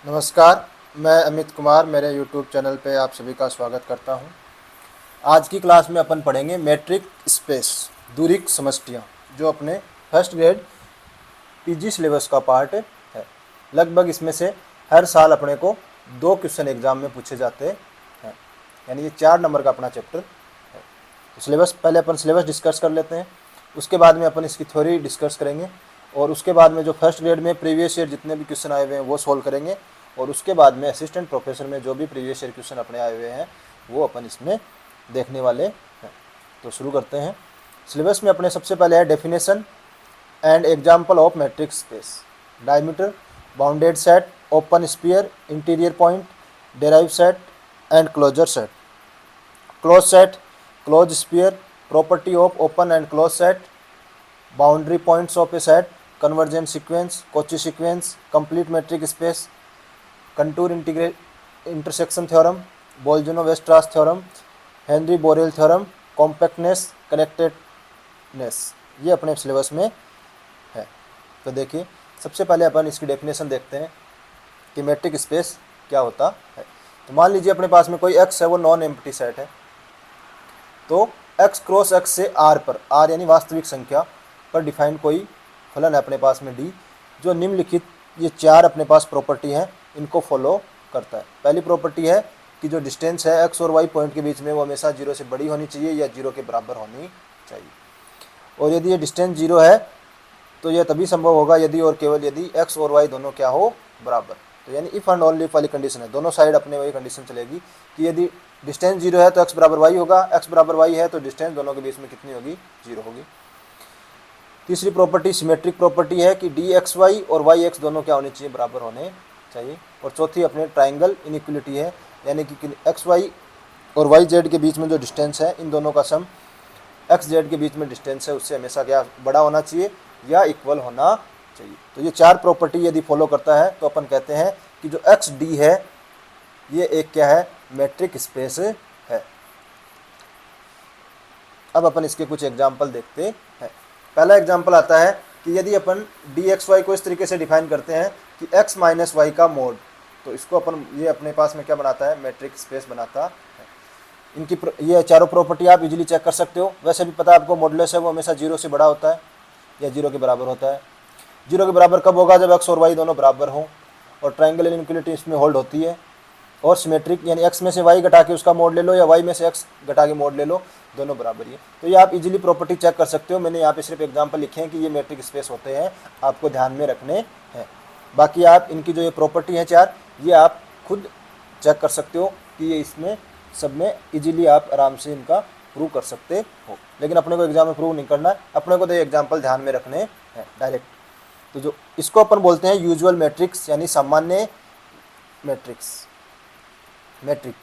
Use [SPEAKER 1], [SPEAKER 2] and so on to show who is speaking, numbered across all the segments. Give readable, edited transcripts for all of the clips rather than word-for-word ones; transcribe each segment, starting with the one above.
[SPEAKER 1] नमस्कार, मैं अमित कुमार मेरे यूट्यूब चैनल पे आप सभी का स्वागत करता हूं। आज की क्लास में अपन पढ़ेंगे मैट्रिक स्पेस दूरिक समष्टियाँ, जो अपने फर्स्ट ग्रेड पीजी सिलेबस का पार्ट है। लगभग इसमें से हर साल अपने को 2 क्वेश्चन एग्जाम में पूछे जाते हैं, यानी ये 4 नंबर का अपना चैप्टर है। तो सिलेबस पहले अपन सिलेबस डिस्कस कर लेते हैं, उसके बाद में अपन इसकी थ्योरी डिस्कस करेंगे और उसके बाद में जो फर्स्ट ग्रेड में प्रीवियस ईयर जितने भी क्वेश्चन आए हुए हैं वो सोल्व करेंगे और उसके बाद में असिस्टेंट प्रोफेसर में जो भी प्रीवियस ईयर क्वेश्चन अपने आए हुए हैं वो अपन इसमें देखने वाले हैं। तो शुरू करते हैं। सिलेबस में अपने सबसे पहले है definition and example of metric space, diameter, bounded set, open sphere, interior point, derive set and closure set, close set, close sphere, property of open and close set, boundary points of a set, convergent sequence, Cauchy sequence, complete metric space, Cantor intersection theorem, Bolzano Weierstrass theorem, Henry Borel theorem, compactness, connectedness, ये अपने syllabus में है। तो देखिए, सबसे पहले अपन इसकी definition देखते हैं कि मैट्रिक स्पेस क्या होता है। तो मान लीजिए अपने पास में कोई एक्स है, वो नॉन एम्प्टी सेट है। तो एक्स क्रॉस एक्स से आर पर, आर यानी वास्तविक संख्या पर डिफाइन कोई फलन है अपने पास में डी, जो निम्नलिखित ये 4 अपने पास प्रॉपर्टी हैं, इनको फॉलो करता है। पहली प्रॉपर्टी है कि जो डिस्टेंस है एक्स और वाई पॉइंट के बीच में वो हमेशा 0 से बड़ी होनी चाहिए या 0 के बराबर होनी चाहिए। और यदि ये डिस्टेंस 0 है तो यह तभी संभव होगा यदि और केवल यदि एक्स और वाई दोनों क्या हो, बराबर। तो यानी इफ़ एंड ओनली इफ वाली कंडीशन है, दोनों साइड अपने वही कंडीशन चलेगी कि यदि डिस्टेंस 0 है तो एक्स बराबर वाई होगा, एक्स बराबर वाई है तो डिस्टेंस दोनों के बीच में कितनी होगी, 0 होगी। तीसरी प्रॉपर्टी सिमेट्रिक प्रॉपर्टी है कि डी एक्स वाई और वाई एक्स दोनों क्या होने चाहिए, बराबर होने चाहिए। और चौथी अपने ट्राइंगल इनइक्वलिटी है, यानी कि एक्स वाई और वाई जेड के बीच में जो डिस्टेंस है, इन दोनों का सम एक्स जेड के बीच में डिस्टेंस है उससे हमेशा क्या बड़ा होना चाहिए या इक्वल होना चाहिए। तो ये 4 प्रॉपर्टी यदि फॉलो करता है तो अपन कहते हैं कि जो एक्स डी है ये एक क्या है, मैट्रिक स्पेस है। अब अपन इसके कुछ एग्जाम्पल देखते हैं। पहला एग्जाम्पल आता है कि यदि अपन डी एक्स वाई को इस तरीके से डिफाइन करते हैं कि एक्स माइनस वाई का मोड, तो इसको अपन ये अपने पास में क्या बनाता है, मैट्रिक स्पेस बनाता है। इनकी ये चारों प्रॉपर्टी आप इजीली चेक कर सकते हो। वैसे भी पता है आपको, मॉडुलस है वो हमेशा 0 से बड़ा होता है या 0 के बराबर होता है। 0 के बराबर कब होगा, जब एक्स और वाई दोनों बराबर हों। और ट्राइंगल इनइक्वलिटी इसमें होल्ड होती है। और सिमेट्रिक यानी एक्स में से वाई घटा के उसका मोड ले लो या वाई में से एक्स घटा के मोड ले लो, दोनों बराबर ही है। तो ये आप इजीली प्रॉपर्टी चेक कर सकते हो। मैंने यहाँ पे सिर्फ एग्जांपल लिखे हैं कि ये मैट्रिक स्पेस होते हैं, आपको ध्यान में रखने हैं। बाकी आप इनकी जो ये प्रॉपर्टी हैं 4, ये आप खुद चेक कर सकते हो कि ये इसमें सब में इजीली आप आराम से इनका प्रूव कर सकते हो। लेकिन अपने को एग्जाम में प्रूव नहीं करना है, अपने को तो ये एग्जाम्पल ध्यान में रखने हैं डायरेक्ट। तो जो इसको अपन बोलते हैं यूजुअल मैट्रिक्स, यानी सामान्य मैट्रिक्स मैट्रिक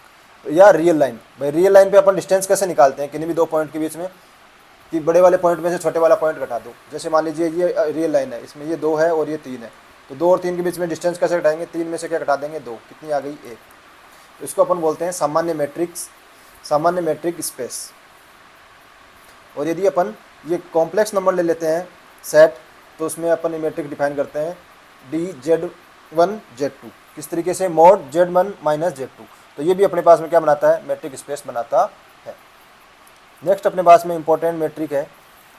[SPEAKER 1] या रियल लाइन। भाई रियल लाइन पे अपन डिस्टेंस कैसे निकालते हैं किन्हीं भी 2 पॉइंट के बीच में, कि बड़े वाले पॉइंट में से छोटे वाला पॉइंट घटा दो। जैसे मान लीजिए ये रियल लाइन है, इसमें ये 2 है और ये 3 है, तो 2 और 3 के बीच में डिस्टेंस कैसे घटाएंगे, 3 में से क्या घटा देंगे, 2, कितनी आ गई, 1। तो इसको अपन बोलते हैं सामान्य मैट्रिक्स, सामान्य मैट्रिक स्पेस। और यदि अपन ये कॉम्प्लेक्स नंबर ले लेते हैं सेट, तो उसमें अपन ये मैट्रिक डिफाइन करते हैं डी Z1 Z2, किस तरीके से, मोड Z1 माइनस Z2। तो ये भी अपने पास में क्या बनाता है, मैट्रिक स्पेस बनाता है। नेक्स्ट अपने पास में इंपॉर्टेंट मैट्रिक है,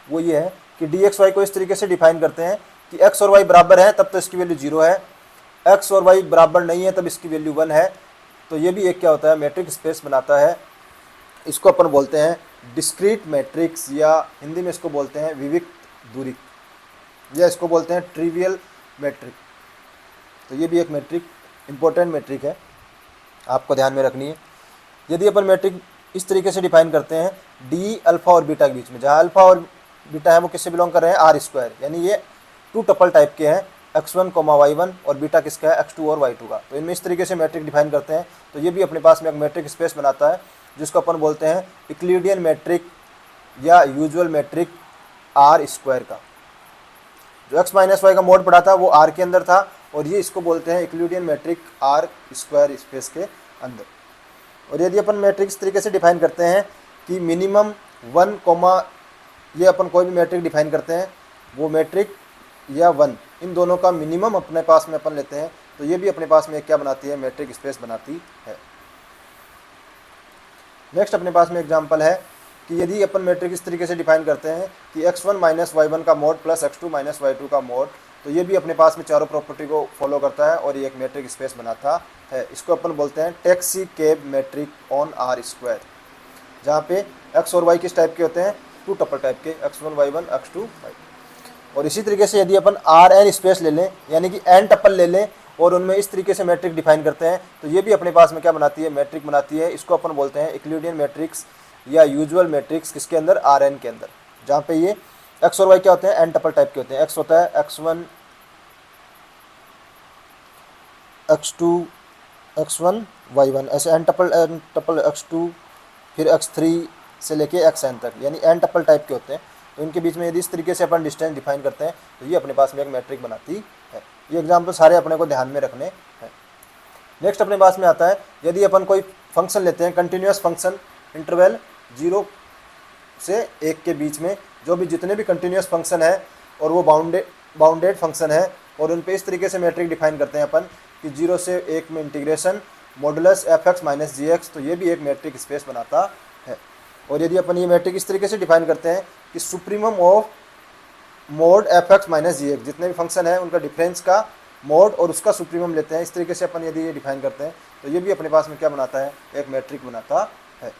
[SPEAKER 1] वो ये है कि डी एक्स वाई को इस तरीके से डिफाइन करते हैं कि एक्स और वाई बराबर है तब तो इसकी वैल्यू 0 है, एक्स और वाई बराबर नहीं है तब इसकी वैल्यू 1 है। तो ये भी एक क्या होता है, मैट्रिक स्पेस बनाता है। इसको अपन बोलते हैं डिस्क्रीट मैट्रिक्स, या हिंदी में इसको बोलते हैं विविक्त दूरिक, या इसको बोलते हैं ट्रिवियल मैट्रिक। तो ये भी एक मैट्रिक, इंपॉर्टेंट मैट्रिक है, आपको ध्यान में रखनी है। यदि अपन मैट्रिक इस तरीके से डिफाइन करते हैं डी अल्फा और बीटा के बीच में, जहाँ अल्फा और बीटा है वो किससे बिलोंग कर रहे हैं, आर स्क्वायर, यानी ये 2 टपल टाइप के हैं, x1, y1, और बीटा किसका है, x2 और y2 का। तो इनमें इस तरीके से मैट्रिक डिफाइन करते हैं। तो ये भी अपने पास में एक मैट्रिक स्पेस बनाता है, जिसको अपन बोलते हैं यूक्लिडियन मैट्रिक या यूजुअल मैट्रिक आर स्क्वायर का। जो x माइनस वाई का मोड पढ़ा था वो आर के अंदर था, और ये इसको बोलते हैं Euclidean metric R square space के अंदर। और यदि अपन मैट्रिक इस तरीके से डिफाइन करते हैं कि मिनिमम 1, ये अपन कोई भी मैट्रिक डिफाइन करते हैं, वो मैट्रिक या 1, इन दोनों का मिनिमम अपने पास में अपन लेते हैं तो ये भी अपने पास में एक क्या बनाती है, मैट्रिक स्पेस बनाती है। नेक्स्ट अपने पास में एग्जांपल है कि यदि अपन मैट्रिक इस तरीके से डिफाइन करते हैं कि x1 माइनस y1 का mode plus x2 minus y2 का मोड, तो ये भी अपने पास में चारों प्रॉपर्टी को फॉलो करता है और ये एक मैट्रिक स्पेस बनाता है। इसको अपन बोलते हैं taxi cab metric on R square, जहाँ पे x और y किस टाइप के होते हैं, टू टपल टाइप के, x1 y1 x2 y2। और इसी तरीके से यदि अपन आर एन स्पेस ले लें, यानी कि एन टपल ले लें और उनमें इस तरीके से मैट्रिक डिफाइन करते हैं, तो ये भी अपने पास में क्या बनाती है, मैट्रिक बनाती है। इसको अपन बोलते हैं यूक्लिडियन मैट्रिक्स या यूजुअल मैट्रिक्स, किसके अंदर, आर एन के अंदर, जहाँ पे ये एक्स और वाई क्या होते हैं, एन टपल टाइप के होते हैं। एक्स होता है x1 x2 x1 y1, ऐसे एन टपल x2 फिर x3 से लेके xn तक, यानी एन टपल टाइप के होते हैं। तो इनके बीच में यदि इस तरीके से अपन डिस्टेंस डिफाइन करते हैं तो ये अपने पास में एक मैट्रिक बनाती है। ये एग्जाम्पल सारे अपने को ध्यान में रखने हैं। नेक्स्ट अपने पास में आता है यदि अपन कोई फंक्शन लेते हैं, कंटिन्यूस फंक्शन, इंटरवल 0 से 1 के बीच में जो भी जितने भी कंटिन्यूस फंक्शन है और वो बाउंडेड फंक्शन है, और उन पे इस तरीके से मैट्रिक डिफाइन करते हैं अपन कि 0 से 1 में integration modulus fx minus gx, तो ये भी एक मैट्रिक स्पेस बनाता है। और यदि अपन ये मैट्रिक इस तरीके से डिफाइन करते हैं कि supremum of mode fx minus gx, जितने भी फंक्शन है उनका डिफरेंस का मोड और उसका सुप्रीमम लेते हैं, इस तरीके से अपन यदि ये डिफाइन करते हैं तो ये भी अपने पास में क्या बनाता है, एक मैट्रिक बनाता है।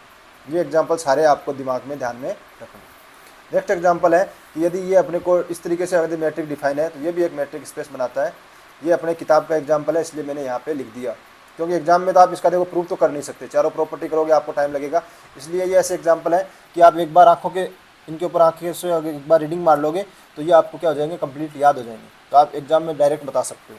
[SPEAKER 1] ये एग्जांपल सारे आपको दिमाग में ध्यान में रखना। नेक्स्ट एग्जांपल है कि यदि ये अपने को इस तरीके से यदि मैट्रिक डिफाइन है तो ये भी एक मैट्रिक स्पेस बनाता है। ये अपने किताब का एग्जांपल है, इसलिए मैंने यहाँ पे लिख दिया, क्योंकि एग्जाम में तो आप इसका देखो प्रूव तो कर नहीं सकते, चारों प्रॉपर्टी करोगे आपको टाइम लगेगा। इसलिए ये ऐसे एग्जांपल है कि आप एक बार आंखों के इनके ऊपर आंखें से एक बार रीडिंग मार लोगे तो ये आपको क्या हो जाएंगे, कंप्लीट याद हो जाएंगे, तो आप एग्जाम में डायरेक्ट बता सकते हो।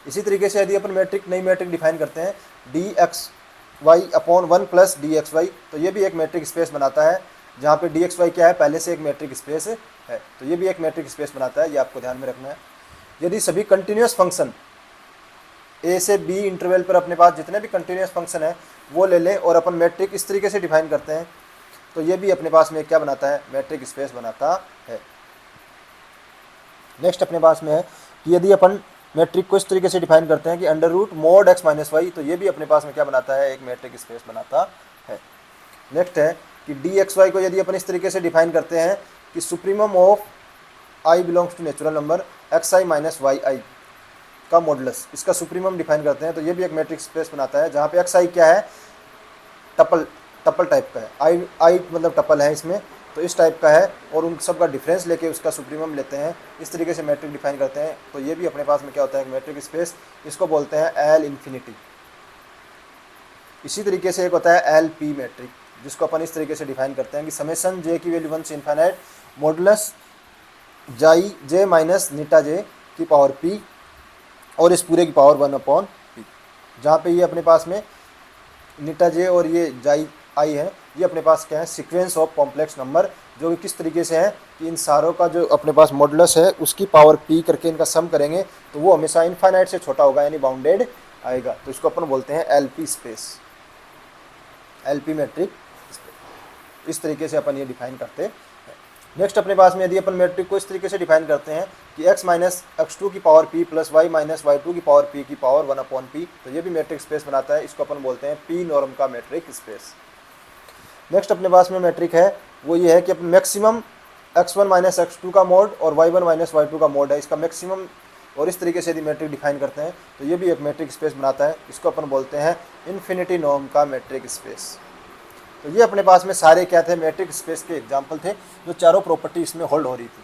[SPEAKER 1] इसी तरीके से यदि अपन मैट्रिक नई मैट्रिक डिफाइन करते हैं dxy अपॉन 1 प्लस dxy, तो ये भी एक मैट्रिक स्पेस बनाता है, जहाँ पे dxy क्या है, पहले से एक मैट्रिक स्पेस है, तो ये भी एक मैट्रिक स्पेस बनाता है। ये आपको ध्यान में रखना है। यदि सभी कंटिन्यूस फंक्शन a से b इंटरवल पर अपने पास जितने भी कंटिन्यूस फंक्शन है वो ले लें और अपन मैट्रिक इस तरीके से डिफाइन करते हैं, तो ये भी अपने पास में क्या बनाता है, मैट्रिक स्पेस बनाता है। नेक्स्ट अपने पास में है कि यदि अपन मैट्रिक को इस तरीके से डिफाइन करते हैं कि under root mod x minus y, तो ये भी अपने पास में क्या बनाता है, एक मैट्रिक स्पेस बनाता है। नेक्स्ट है कि dxy को यदि अपन इस तरीके से डिफाइन करते हैं कि supremum of i belongs to natural number xi minus yi का मॉडुलस, इसका सुप्रीमम डिफाइन करते हैं, तो ये भी एक मैट्रिक स्पेस बनाता है, जहाँ पे xi क्या है, टपल टाइप का है, i मतलब टपल है इसमें, तो इस टाइप का है, और उन सब का डिफरेंस लेके उसका सुप्रीमम लेते हैं, इस तरीके से मैट्रिक डिफाइन करते हैं, तो ये भी अपने पास में क्या होता है, मैट्रिक स्पेस। इसको बोलते हैं एल इन्फिनिटी। इसी तरीके से एक होता है एल पी मैट्रिक, जिसको अपन इस तरीके से डिफाइन करते हैं कि समेसन जे की वैल्यू 1 से इन्फाइनाइट मॉडुलस जे माइनस नीटा जे की पावर पी और इस पूरे की पावर 1 अपॉन पी, जहाँ पे ये अपने पास में नीटा जे और ये जाई आई है, ये अपने पास क्या है, सीक्वेंस ऑफ कॉम्प्लेक्स नंबर, जो कि किस तरीके से है कि इन सारों का जो अपने पास मॉडुलस है उसकी पावर पी करके इनका सम करेंगे तो वो हमेशा इनफाइनाइट से छोटा होगा, यानी बाउंडेड आएगा, तो इसको अपन बोलते हैं एलपी स्पेस, एलपी मैट्रिक। इस तरीके से अपन ये डिफाइन करते हैं। नेक्स्ट अपने पास में यदि अपन मैट्रिक को इस तरीके से डिफाइन करते हैं कि x माइनस x2 की power p plus y minus y2 की पावर p की पावर 1 अपॉन p, तो ये भी मैट्रिक स्पेस बनाता है, इसको अपन बोलते हैं p नॉर्म का मैट्रिक स्पेस। नेक्स्ट अपने पास में मैट्रिक है वो ये है कि अपन मैक्सिमम x1 माइनस x2 का मोड और y1 माइनस y2 का मोड है, इसका मैक्सिमम, और इस तरीके से यदि मैट्रिक डिफाइन करते हैं तो ये भी एक मैट्रिक स्पेस बनाता है, इसको अपन बोलते हैं इन्फिनिटी नॉर्म का मैट्रिक स्पेस। तो ये अपने पास में सारे क्या थे, मैट्रिक स्पेस के एग्जाम्पल थे, जो चारों प्रॉपर्टी इसमें होल्ड हो रही थी।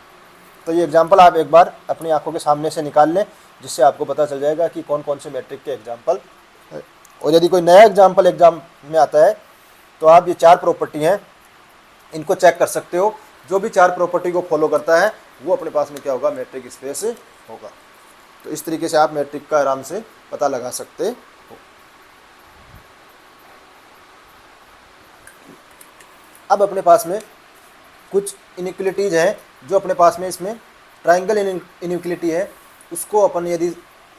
[SPEAKER 1] तो ये एग्जाम्पल आप एक बार अपनी आंखों के सामने से निकाल लें, जिससे आपको पता चल जाएगा कि कौन कौन से मैट्रिक के एग्जाम्पल है। और यदि कोई नया एग्जाम्पल एग्जाम में आता है तो आप ये 4 प्रॉपर्टी हैं, इनको चेक कर सकते हो, जो भी 4 प्रॉपर्टी को फॉलो करता है वो अपने पास में क्या होगा, मैट्रिक स्पेस होगा। तो इस तरीके से आप मैट्रिक का आराम से पता लगा सकते हो। अब अपने पास में कुछ इनइक्वलिटीज़ हैं जो अपने पास में, इसमें ट्राइंगल इनइक्वलिटी है, उसको अपन यदि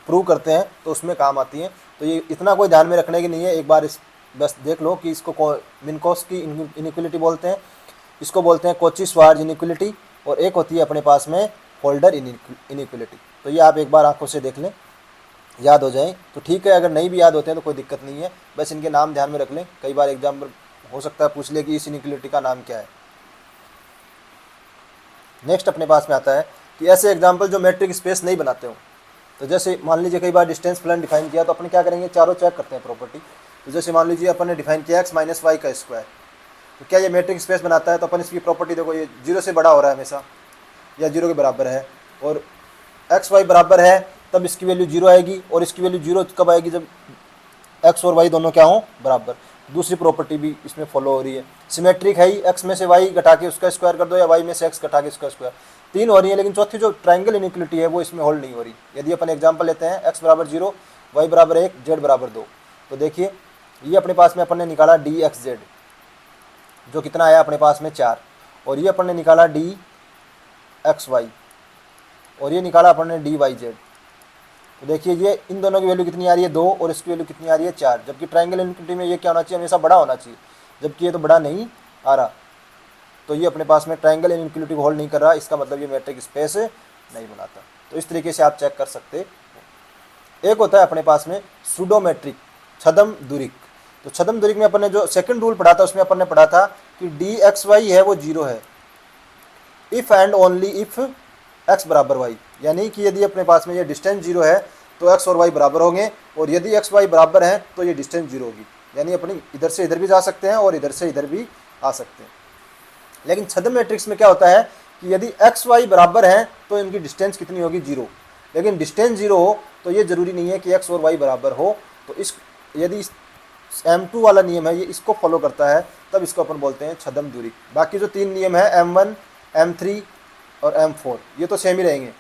[SPEAKER 1] प्रूव करते हैं तो उसमें काम आती हैं। तो ये इतना कोई ध्यान में रखने की नहीं है, एक बार इस बस देख लो कि इसको मिनकोस की इनइक्वलिटी बोलते हैं, इसको बोलते हैं कोची श्वार्ज इनइक्वलिटी, और एक होती है अपने पास में होल्डर इनइक्वलिटी। तो ये आप एक बार आंखों से देख लें, याद हो जाए तो ठीक है, अगर नहीं भी याद होते हैं तो कोई दिक्कत नहीं है, बस इनके नाम ध्यान में रख लें। कई बार एग्जाम में हो सकता है पूछ ले कि इस इनइक्वलिटी का नाम क्या है। नेक्स्ट अपने पास में आता है कि ऐसे एग्जाम्पल जो मैट्रिक स्पेस नहीं बनाते हो। तो जैसे मान लीजिए कई बार डिस्टेंस प्लान डिफाइन किया तो अपन क्या करेंगे, चारों चेक करते हैं प्रॉपर्टी। तो जैसे मान लीजिए अपन ने डिफाइन किया x माइनस वाई का स्क्वायर, तो क्या ये मैट्रिक स्पेस बनाता है। तो अपन इसकी प्रॉपर्टी देखो, ये 0 से बड़ा हो रहा है हमेशा या 0 के बराबर है, और एक्स वाई बराबर है तब इसकी वैल्यू 0 आएगी, और इसकी वैल्यू 0 कब आएगी, जब एक्स और वाई दोनों क्या हो, बराबर। दूसरी प्रॉपर्टी भी इसमें फॉलो हो रही है, सिमेट्रिक है ही, एक्स में से वाई घटा के उसका स्क्वायर कर दो या वाई में से एक्स घटा के उसका स्क्वायर, 3 हो रही है। लेकिन चौथी जो ट्रायंगल इनइक्वलिटी है वो इसमें होल्ड नहीं हो रही। यदि अपन एग्जांपल लेते हैं x बराबर 0, y बराबर 1, z बराबर 2, तो देखिए ये अपने पास में अपन ने निकाला डी एक्स जेड, जो कितना आया अपने पास में 4, और ये अपन ने निकाला डी एक्स वाई, और ये निकाला अपन ने डी वाई जेड। तो देखिए ये इन दोनों की वैल्यू कितनी आ रही है 2, और इसकी वैल्यू कितनी आ रही है 4, जबकि ट्रायंगल इनइक्वलिटी में ये क्या होना चाहिए, हमेशा बड़ा होना चाहिए, जबकि ये तो बड़ा नहीं आ रहा। तो ये अपने पास में ट्रायंगल इनइक्वलिटी को होल्ड नहीं कर रहा, इसका मतलब ये मैट्रिक स्पेस नहीं बनाता। तो इस तरीके से आप चेक कर सकते हो। एक होता है अपने पास में सूडोमेट्रिक, छद्म दूरिक। तो छद्म दूरिक में अपन ने जो सेकंड रूल पढ़ा था उसमें अपन ने पढ़ा था कि डी एक्स वाई है वो 0 है, if and only if x बराबर वाई, यानी कि यदि अपने पास में ये डिस्टेंस 0 है तो एक्स और वाई बराबर होंगे, और यदि एक्स वाई बराबर हैं तो ये डिस्टेंस 0 होगी, यानी अपनी इधर से इधर भी जा सकते हैं और इधर से इधर भी आ सकते हैं। लेकिन छद्म मैट्रिक्स में क्या होता है कि यदि एक्स वाई बराबर हैं तो इनकी डिस्टेंस कितनी होगी, 0। लेकिन डिस्टेंस 0 हो तो ये ज़रूरी नहीं है कि एक्स और वाई बराबर हो। तो इस यदि M2 वाला नियम है ये इसको फॉलो करता है, तब इसको अपन बोलते हैं छद्म दूरिक। बाकी जो 3 नियम है M1, M3 और M4 ये तो सेम ही रहेंगे,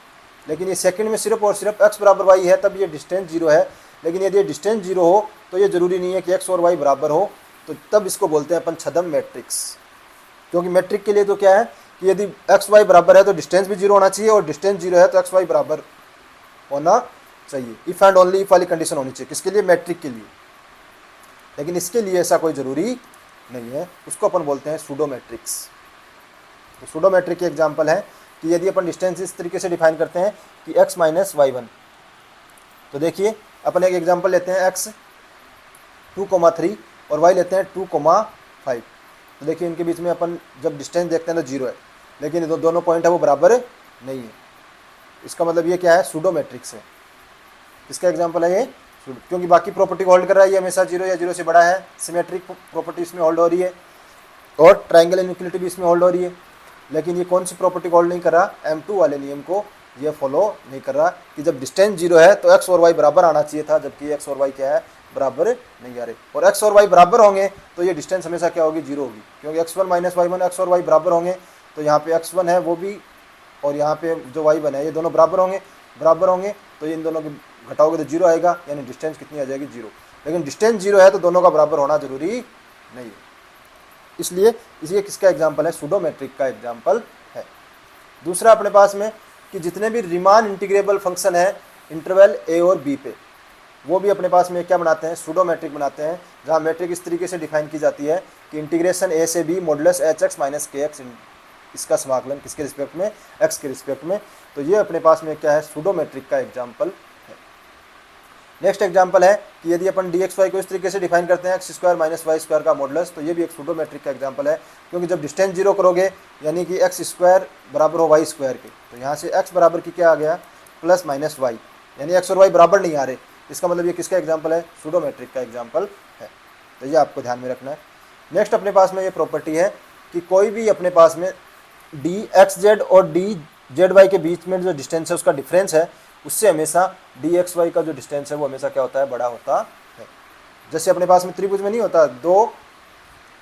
[SPEAKER 1] लेकिन ये सेकंड में सिर्फ और सिर्फ x बराबर y है तब ये डिस्टेंस 0 है। लेकिन यदि ये डिस्टेंस 0 हो तो ये ज़रूरी नहीं है कि x और y बराबर हो, तो तब इसको बोलते हैं अपन छद्म मैट्रिक्स। क्योंकि मैट्रिक के लिए तो क्या है कि यदि एक्स वाई बराबर है तो डिस्टेंस भी 0 होना चाहिए, और डिस्टेंस 0 है तो एक्स वाई बराबर होना चाहिए। इफ़ एंड ओनली इफ वाली कंडीशन होनी चाहिए, किसके लिए, मैट्रिक के लिए। लेकिन इसके लिए ऐसा कोई ज़रूरी नहीं है, उसको अपन बोलते हैं सूडो मैट्रिक्स। तो सूडो मैट्रिक के एग्जाम्पल है कि यदि अपन डिस्टेंस इस तरीके से डिफाइन करते हैं कि x माइनस वाई 1, तो देखिए अपन एक एग्जाम्पल लेते हैं x 2,3 और y लेते हैं 2,5। तो देखिए इनके बीच में अपन जब डिस्टेंस देखते हैं तो 0 है, लेकिन जो दोनों पॉइंट है वो बराबर नहीं है। इसका मतलब ये क्या है, सूडो मैट्रिक्स है। इसका एग्जाम्पल है ये, क्योंकि बाकी प्रॉपर्टी को होल्ड कर रहा है, ये हमेशा 0 या 0 से बड़ा है, सिमेट्रिक प्रॉपर्टी इसमें होल्ड हो रही है, और ट्रायंगल इनइक्वलिटी भी इसमें होल्ड हो रही है। लेकिन ये कौन सी प्रॉपर्टी को होल्ड नहीं कर रहा, M2 वाले नियम को ये फॉलो नहीं कर रहा कि जब डिस्टेंस 0 है तो x और y बराबर आना चाहिए था, जबकि x और y क्या है, बराबर नहीं आ रहे। और x और y बराबर होंगे तो ये डिस्टेंस हमेशा क्या होगी, 0 होगी, क्योंकि x1 माइनस वाई 1, x और y बराबर होंगे तो यहाँ पे x1 है वो भी, और यहाँ पे जो y1 है ये दोनों बराबर होंगे तो इन दोनों की घटाओगे तो 0 आएगा, यानी डिस्टेंस कितनी आ जाएगी, 0। लेकिन डिस्टेंस 0 है तो दोनों का बराबर होना जरूरी नहीं है, इसलिए इसी किसका एग्जाम्पल है, सूडो मैट्रिक का एग्जाम्पल है। दूसरा अपने पास में कि जितने भी रीमान इंटीग्रेबल फंक्शन है इंटरवल a और b पे, वो भी अपने पास में क्या बनाते हैं, सूडो मैट्रिक बनाते हैं, जहाँ मैट्रिक इस तरीके से डिफाइन की जाती है कि इंटीग्रेशन a से b modulus hx minus kx, इसका समाकलन किसके रिस्पेक्ट में, x के रिस्पेक्ट में। तो ये अपने पास में क्या है, सूडो मैट्रिक का एग्जाम्पल है। नेक्स्ट एग्जाम्पल है कि यदि अपन dxy को इस तरीके से डिफाइन करते हैं x² माइनस वाई स्क्वायर का मॉडुलस, तो ये भी एक सूडो मैट्रिक का एग्जाम्पल है, क्योंकि जब डिस्टेंस 0 करोगे यानी कि x² बराबर हो वाई स्क्वायर के, तो यहाँ से x बराबर की क्या आ गया, प्लस माइनस वाई, यानी x और y बराबर नहीं आ रहे। इसका मतलब ये किसका एग्जाम्पल है, सूडो मैट्रिक का एग्जाम्पल है। तो ये आपको ध्यान में रखना है। नेक्स्ट अपने पास में ये प्रॉपर्टी है कि कोई भी अपने पास में डी एक्स जेड और डी जेड वाई के बीच में जो डिस्टेंस है उसका डिफरेंस है, उससे हमेशा डी एक्स वाई का जो डिस्टेंस है वो हमेशा क्या होता है, बड़ा होता है। जैसे अपने पास में त्रिभुज में नहीं होता,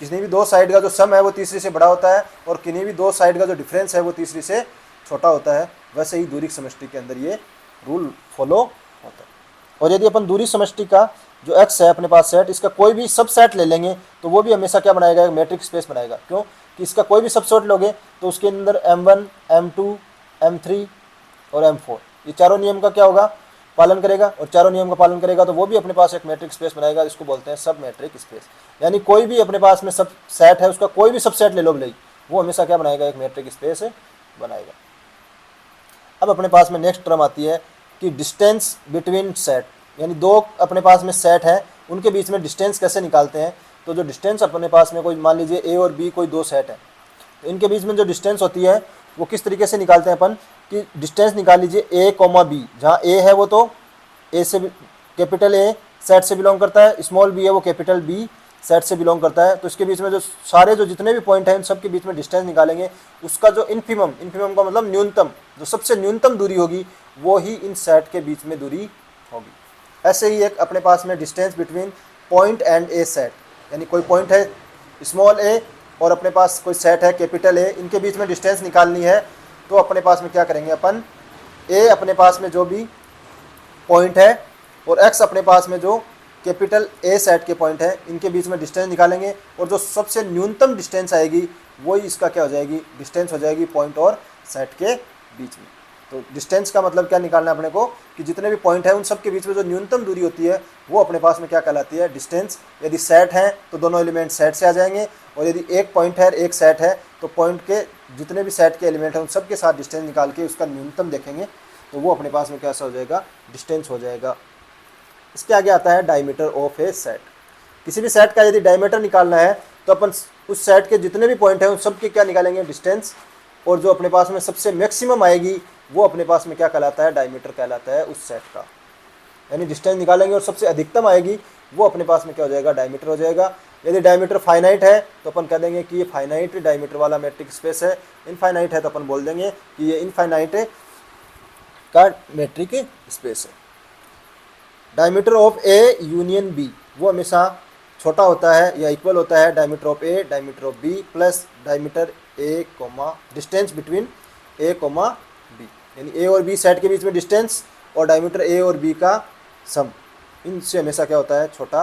[SPEAKER 1] किसी भी दो साइड का जो सम है वो तीसरी से बड़ा होता है, और किन्हीं भी दो साइड का जो डिफरेंस है वो तीसरी से छोटा होता है, वैसे ही दूरी समष्टि के अंदर ये रूल फॉलो होता है। और यदि अपन दूरी समष्टि का जो x है अपने पास सेट, इसका कोई भी सब सेट ले लेंगे तो वो भी हमेशा क्या बनाएगा, मैट्रिक स्पेस बनाएगा। क्यों कि इसका कोई भी सब सेट लोगे तो उसके अंदर M1, M2, M3 और M4 ये चारों नियम का क्या होगा, पालन करेगा, और चारों नियम का पालन करेगा तो वो भी अपने पास एक मैट्रिक स्पेस बनाएगा। इसको बोलते हैं सब मैट्रिक स्पेस। यानी कोई भी अपने पास में सब सेट है उसका कोई भी सब सेट ले लो भले, वो हमेशा क्या बनाएगा, एक मैट्रिक स्पेस बनाएगा। अब अपने पास में नेक्स्ट टर्म आती है कि डिस्टेंस बिटवीन सेट, यानी दो अपने पास में सेट है, उनके बीच में डिस्टेंस कैसे निकालते हैं। तो जो डिस्टेंस अपने पास में कोई मान लीजिए ए और बी कोई दो सेट है, तो इनके बीच में जो डिस्टेंस होती है वो किस तरीके से निकालते हैं अपन कि डिस्टेंस निकाल लीजिए ए कॉमा बी, जहाँ ए है वो तो ए से कैपिटल ए सेट से बिलोंग करता है, स्मॉल बी है वो कैपिटल बी सेट से बिलोंग करता है। तो इसके बीच में जो सारे जो जितने भी पॉइंट हैं उन सब के बीच में डिस्टेंस निकालेंगे, उसका जो इन्फिमम, इन्फिमम का मतलब न्यूनतम, जो सबसे न्यूनतम दूरी होगी वो ही इन सेट के बीच में दूरी होगी। ऐसे ही एक अपने पास में distance between point and A set, यानी कोई पॉइंट है स्मॉल ए और अपने पास कोई सेट है कैपिटल ए, इनके बीच में डिस्टेंस निकालनी है। तो अपने पास में क्या करेंगे अपन, ए अपने पास में जो भी पॉइंट है और एक्स अपने पास में जो कैपिटल ए सेट के पॉइंट है, इनके बीच में डिस्टेंस निकालेंगे और जो सबसे न्यूनतम डिस्टेंस आएगी वही इसका क्या हो जाएगी, डिस्टेंस हो जाएगी पॉइंट और सेट के बीच में। तो डिस्टेंस का मतलब क्या निकालना है अपने को कि जितने भी पॉइंट हैं उन सब के बीच में जो न्यूनतम दूरी होती है वो अपने पास में क्या कहलाती है, डिस्टेंस। यदि सेट है तो दोनों एलिमेंट सेट से आ जाएंगे, और यदि एक पॉइंट है एक सेट है तो पॉइंट के जितने भी सेट के एलिमेंट हैं उन सब के साथ डिस्टेंस निकाल के उसका न्यूनतम देखेंगे, तो वो अपने पास में कैसा हो जाएगा, डिस्टेंस हो जाएगा। इसके आगे आता है डायमीटर ऑफ ए सेट। किसी भी सेट का यदि डायमीटर निकालना है तो अपन उस सेट के जितने भी पॉइंट हैं उन सब के क्या निकालेंगे, डिस्टेंस, और जो अपने पास में सबसे मैक्सिमम आएगी वो अपने पास में क्या कहलाता है, डायमीटर कहलाता है उस सेट का। यानी डिस्टेंस निकालेंगे और सबसे अधिकतम आएगी वो अपने पास में क्या हो जाएगा, डायमीटर हो जाएगा। यदि डायमीटर फाइनाइट है तो अपन कह देंगे कि ये फाइनाइट डायमीटर वाला मैट्रिक स्पेस है, इनफाइनाइट है तो अपन बोल देंगे कि ये इनफाइनाइट का मैट्रिक स्पेस है। Diameter of A union B वो हमेशा छोटा होता है या इक्वल होता है diameter of A diameter of B plus diameter A comma distance between A comma B, यानी ए और बी सेट के बीच में डिस्टेंस और डायमीटर ए और बी का सम, इनसे हमेशा क्या होता है, छोटा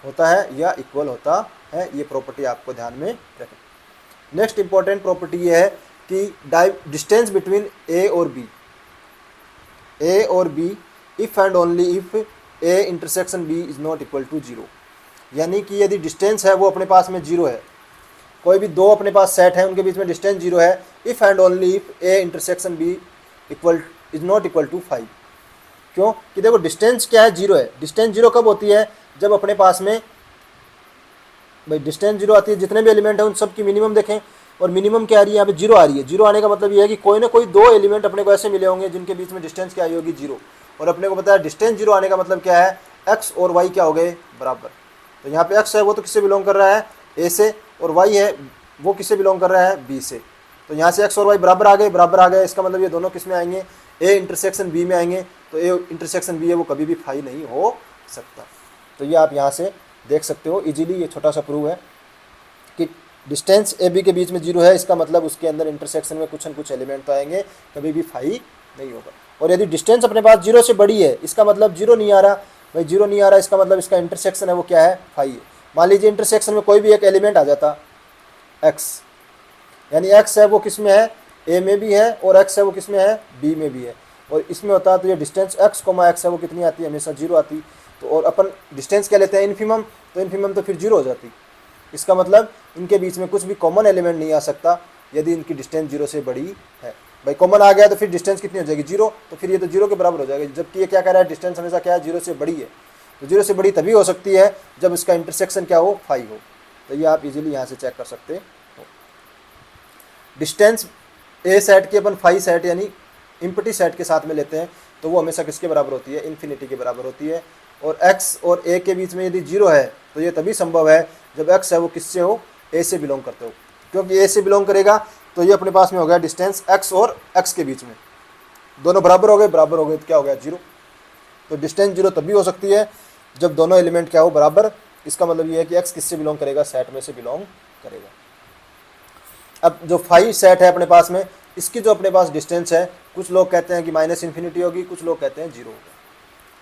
[SPEAKER 1] होता है या इक्वल होता है। ये प्रॉपर्टी आपको ध्यान में रखें। नेक्स्ट इंपॉर्टेंट प्रॉपर्टी ये है कि डिस्टेंस बिटवीन ए और बी, ए और B if and only if A intersection B is not equal to zero, यानी कि यदि डिस्टेंस है वो अपने पास में जीरो है, कोई भी दो अपने पास सेट है उनके बीच में डिस्टेंस जीरो है, if and only if A intersection B is not equal to 5। क्यों कि देखो डिस्टेंस क्या है, जीरो है। डिस्टेंस जीरो कब होती है, जब अपने पास में भाई डिस्टेंस जीरो आती है, जितने भी एलिमेंट हैं उन सब की मिनिमम देखें, और मिनिमम क्या आ रही है, यहाँ पे जीरो आ रही है। जीरो आने का मतलब ये है कि कोई ना कोई दो एलिमेंट अपने को ऐसे मिले होंगे जिनके बीच में डिस्टेंस क्या आई होगी, जीरो। और अपने को पता है डिस्टेंस जीरो आने का मतलब क्या है, एक्स और वाई क्या हो गए, बराबर। तो यहाँ पे एक्स है वो तो किससे बिलोंग कर रहा है, ए से, और वाई है वो किससे बिलोंग कर रहा है, बी से। तो यहाँ से एक्स और वाई बराबर आ गए, बराबर आ गए, इसका मतलब ये दोनों किस में आएंगे, ए इंटरसेक्शन बी में आएंगे। तो ए इंटरसेक्शन बी है वो कभी भी फाई नहीं हो सकता। तो ये आप यहाँ से देख सकते हो इजीली, ये छोटा सा प्रूव है कि डिस्टेंस ए बी के बीच में जीरो है, इसका मतलब उसके अंदर इंटरसेक्शन में कुछ न कुछ एलिमेंट तो आएंगे, कभी भी फाई नहीं होगा। और यदि डिस्टेंस अपने पास जीरो से बड़ी है, इसका मतलब जीरो नहीं आ रहा, भाई जीरो नहीं आ रहा, इसका मतलब इसका इंटरसेक्शन है वो क्या है, फाई है। मान लीजिए इंटरसेक्शन में कोई भी एक एलिमेंट आ जाता एक्स, यानी एक्स है वो किस में है, ए में भी है, और एक्स है वो किस में है, बी में भी है, और इसमें होता है तो ये डिस्टेंस एक्स कोमा एक्स है वो कितनी आती है, हमेशा जीरो आती। तो और अपन डिस्टेंस क्या लेते हैं, इन्फिमम, तो इन्फिमम तो फिर जीरो हो जाती। इसका मतलब इनके बीच में कुछ भी कॉमन एलिमेंट नहीं आ सकता यदि इनकी डिस्टेंस जीरो से बड़ी है। भाई कॉमन आ गया तो फिर डिस्टेंस कितनी हो जाएगी, जीरो, तो फिर ये तो जीरो के बराबर हो जाएगा। जबकि ये क्या कह रहा है, डिस्टेंस हमेशा क्या है, जीरो से बड़ी है। तो जीरो से बड़ी तभी हो सकती है जब इसका इंटरसेक्शन क्या हो, फाई हो। तो ये आप इजीली यहाँ से चेक कर सकते हो। डिस्टेंस ए सेट की अपन फाई सेट यानी इम्पटी सेट के साथ में लेते हैं तो वो हमेशा किसके बराबर होती है, इन्फिनिटी के बराबर होती है। और x और a के बीच में यदि जीरो है तो ये तभी संभव है जब x है वो किससे हो, a से बिलोंग करते हो। क्योंकि a से बिलोंग करेगा तो ये अपने पास में हो गया डिस्टेंस x और x के बीच में, दोनों बराबर हो गए, बराबर हो गए तो क्या हो गया, जीरो। तो डिस्टेंस जीरो तभी हो सकती है जब दोनों एलिमेंट क्या हो, बराबर। इसका मतलब ये है कि x किससे बिलोंग करेगा, सेट में से बिलोंग करेगा। अब जो फाई सेट है अपने पास में, इसकी जो अपने पास डिस्टेंस है, कुछ लोग कहते हैं कि माइनस इन्फिनिटी होगी, कुछ लोग कहते हैं जीरो होगा।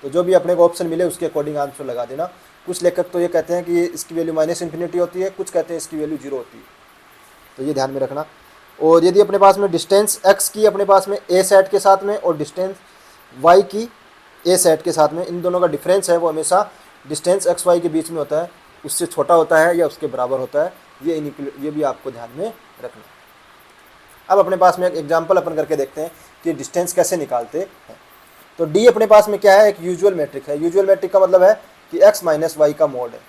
[SPEAKER 1] तो जो भी अपने को ऑप्शन मिले उसके अकॉर्डिंग आंसर लगा देना। कुछ लेखक तो ये कहते हैं कि इसकी वैल्यू माइनस इन्फिनिटी होती है, कुछ कहते हैं इसकी वैल्यू जीरो होती है। तो ये ध्यान में रखना। और यदि अपने पास में डिस्टेंस x की अपने पास में a सेट के साथ में और डिस्टेंस y की a सेट के साथ में, इन दोनों का डिफरेंस है वो हमेशा डिस्टेंस x y के बीच में होता है, उससे छोटा होता है या उसके बराबर होता है। ये भी आपको ध्यान में रखना। अब अपने पास में एक एग्जाम्पल अपन करके देखते हैं कि डिस्टेंस कैसे निकालते हैं। तो डी अपने पास में क्या है, एक यूजुअल मैट्रिक है। यूजुअल मैट्रिक का मतलब है कि एक्स माइनस वाई का मोड है।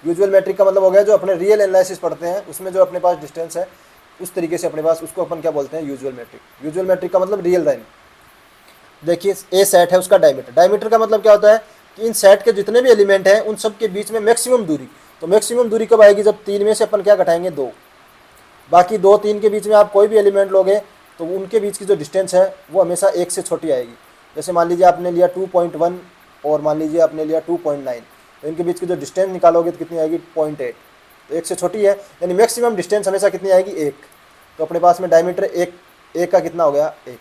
[SPEAKER 1] यूजुअल मैट्रिक का मतलब हो गया जो अपने रियल एनालिसिस पढ़ते हैं उसमें जो अपने पास डिस्टेंस है उस तरीके से अपने पास, उसको अपन क्या बोलते हैं, यूजुअल मैट्रिक। यूजुअल मैट्रिक का मतलब रियल लाइन। देखिए ए सेट है, उसका डायमीटर, डायमीटर का मतलब क्या होता है कि इन सेट के जितने भी एलिमेंट हैं उन सब के बीच में मैक्सिमम दूरी। तो मैक्सिमम दूरी कब आएगी, जब 3 में से अपन क्या घटाएंगे, 2। बाकी 2 3 के बीच में आप कोई भी एलिमेंट लोगे तो उनके बीच की जो डिस्टेंस है वो हमेशा 1 से छोटी आएगी। जैसे मान लीजिए आपने लिया 2.1 और मान लीजिए आपने लिया 2.9, तो इनके बीच की जो डिस्टेंस निकालोगे तो कितनी आएगी, 0.8। तो 1 से छोटी है, यानी मैक्सिमम डिस्टेंस हमेशा कितनी आएगी, 1। तो अपने पास में डायमीटर एक का कितना हो गया, 1।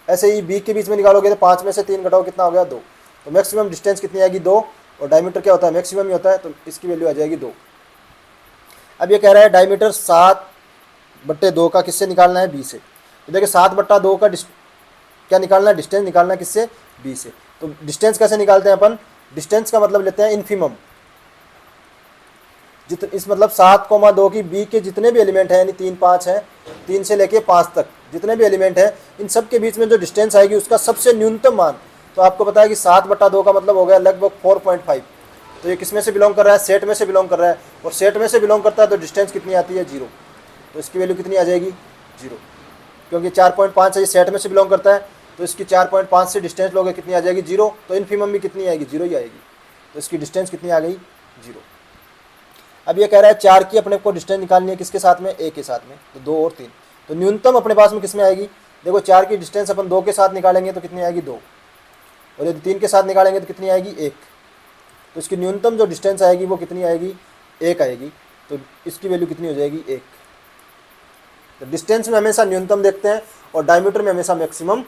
[SPEAKER 1] ऐसे ही बी के बीच में निकालोगे तो 5 में से 3 घटाओ कितना हो गया, 2। तो मैक्सिमम डिस्टेंस कितनी आएगी, 2। और डायमीटर क्या होता है, मैक्सिमम ही होता है, तो इसकी वैल्यू आ जाएगी 2। अब ये कह रहा है डायमीटर 7/2 का किससे निकालना है, बी से। तो देखिए 7/2 का क्या निकालना है, डिस्टेंस निकालना है किससे, बी से। तो डिस्टेंस कैसे निकालते हैं अपन, डिस्टेंस का मतलब लेते हैं इन्फिमम। इस मतलब 7,2 की बी के जितने भी एलिमेंट हैं, यानी 3 5 हैं, 3 से लेके 5 तक जितने भी एलिमेंट हैं, इन सब के बीच में जो डिस्टेंस आएगी उसका सबसे न्यूनतम मान। तो आपको पता है कि 7/2 का मतलब हो गया लगभग 4.5। तो ये किस में से बिलोंग कर रहा है, सेट में से बिलोंग कर रहा है, और सेट में से बिलोंग करता है तो डिस्टेंस कितनी आती है, 0। तो इसकी वैल्यू कितनी आ जाएगी, 0, क्योंकि 4.5 है, ये सेट में से बिलोंग करता है, तो इसकी 4.5 से डिस्टेंस लोगे कितनी आ जाएगी, 0। तो इन्फिमम भी कितनी आएगी, 0 ही आएगी। तो इसकी डिस्टेंस कितनी आ गई, 0। अब ये कह रहा है 4 की अपने को डिस्टेंस निकालनी है किसके साथ में, ए के साथ में, तो 2 और 3। तो न्यूनतम अपने पास में किस में आएगी, देखो 4 की डिस्टेंस अपन 2 के साथ निकालेंगे तो कितनी आएगी, 2। और यदि 3 के साथ निकालेंगे तो कितनी आएगी, 1। तो इसकी न्यूनतम जो डिस्टेंस आएगी वो कितनी आएगी, 1 आएगी। तो इसकी वैल्यू कितनी हो जाएगी, 1। तो डिस्टेंस में हमेशा न्यूनतम देखते हैं और डायमीटर में हमेशा मैक्सिमम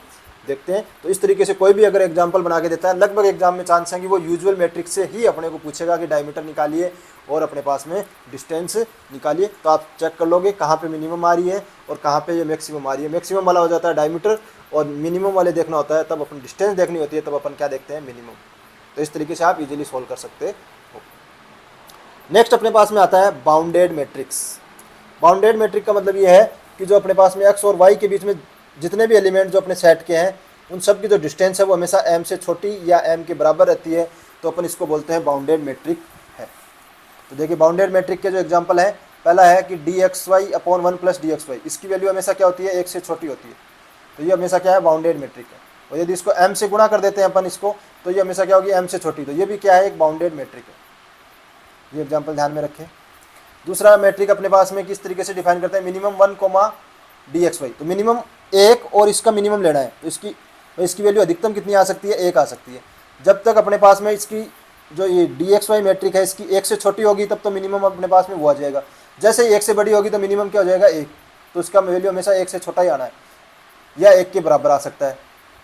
[SPEAKER 1] देखते हैं। तो इस तरीके से कोई भी अगर एग्जाम्पल बना के देता है, लगभग एग्जाम में चांस है कि वो यूजुअल मैट्रिक से ही अपने को पूछेगा कि डायमीटर निकालिए और अपने पास में डिस्टेंस निकालिए। तो आप चेक कर लोगे कहाँ पे मिनिमम आ रही है और कहाँ पे ये मैक्सिमम आ रही है। मैक्सिमम वाला हो जाता है डायमीटर, और मिनिमम वाले देखना होता है तब अपन डिस्टेंस देखनी होती है, तब अपन क्या देखते हैं, मिनिमम। तो इस तरीके से आप इजीली सोल्व कर सकते हो। नेक्स्ट अपने पास में आता है बाउंडेड मैट्रिक्स। बाउंडेड मैट्रिक का मतलब ये है कि जो अपने पास में एक्स और वाई के बीच में जितने भी एलिमेंट जो अपने सेट के हैं उन सब की जो डिस्टेंस है वो हमेशा m से छोटी या m के बराबर रहती है, तो अपन इसको बोलते हैं बाउंडेड मैट्रिक है। तो देखिए बाउंडेड मैट्रिक के जो एग्जांपल है, पहला है कि dxy/1 + dxy, इसकी वैल्यू हमेशा क्या होती है, 1 से छोटी होती है। तो ये हमेशा क्या है, बाउंडेड मैट्रिक है। और यदि इसको m से गुणा कर देते हैं अपन इसको, तो ये हमेशा क्या होगी, m से छोटी। तो ये भी क्या है, एक बाउंडेड मैट्रिक है। ये एग्जाम्पल ध्यान में रखें। दूसरा मैट्रिक अपने पास में किस तरीके से डिफाइन करते हैं, मिनिमम 1, dxy। तो मिनिमम 1 और इसका मिनिमम लेना है, तो इसकी वैल्यू अधिकतम कितनी आ सकती है, 1 आ सकती है। जब तक अपने पास में इसकी जो ये dxy मैट्रिक है इसकी 1 से छोटी होगी तब तो मिनिमम अपने पास में वो आ जाएगा। जैसे ही 1 से बड़ी होगी तो मिनिमम क्या हो जाएगा, 1। तो इसका वैल्यू हमेशा 1 से छोटा ही आना है या 1 के बराबर आ सकता है।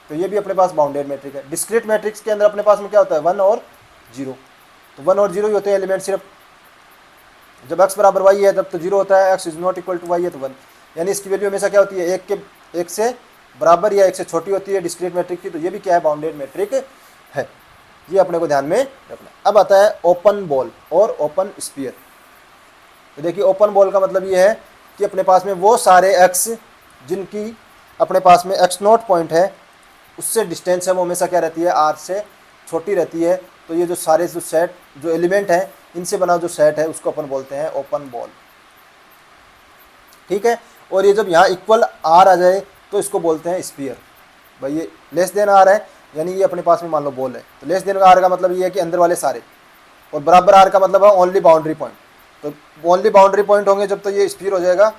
[SPEAKER 1] तो ये भी अपने पास बाउंडेड मैट्रिक है। डिस्क्रीट मैट्रिक्स के अंदर अपने पास में क्या होता है, 1 और 0। तो 1 और 0 ही होते हैं एलिमेंट। सिर्फ जब x बराबर y है तब तो 0 होता है, x is not equal to y है तो 1। यानी इसकी वैल्यू हमेशा क्या होती है, 1 से बराबर या 1 से छोटी होती है डिस्क्रीट मैट्रिक की। तो ये भी क्या है, बाउंडेड मैट्रिक है। ये अपने को ध्यान में रखना। अब आता है ओपन बॉल और ओपन स्फीयर। तो देखिए ओपन बॉल का मतलब ये है कि अपने पास में वो सारे x जिनकी अपने पास में x0 पॉइंट है उससे डिस्टेंस है वो हमेशा क्या रहती है, r से छोटी रहती है। तो ये जो सारे जो सेट जो एलिमेंट हैं इनसे बना जो सेट है उसको अपन बोलते हैं ओपन बॉल, ठीक है। और ये जब यहाँ इक्वल r आ जाए तो इसको बोलते हैं स्फीयर। भाई ये लेस देन r है, यानी ये अपने पास में मान लो बॉल है, तो लेस देन r का मतलब ये है कि अंदर वाले सारे, और बराबर r का मतलब है ओनली बाउंड्री पॉइंट। तो ओनली बाउंड्री पॉइंट होंगे जब तो ये स्फीयर हो जाएगा,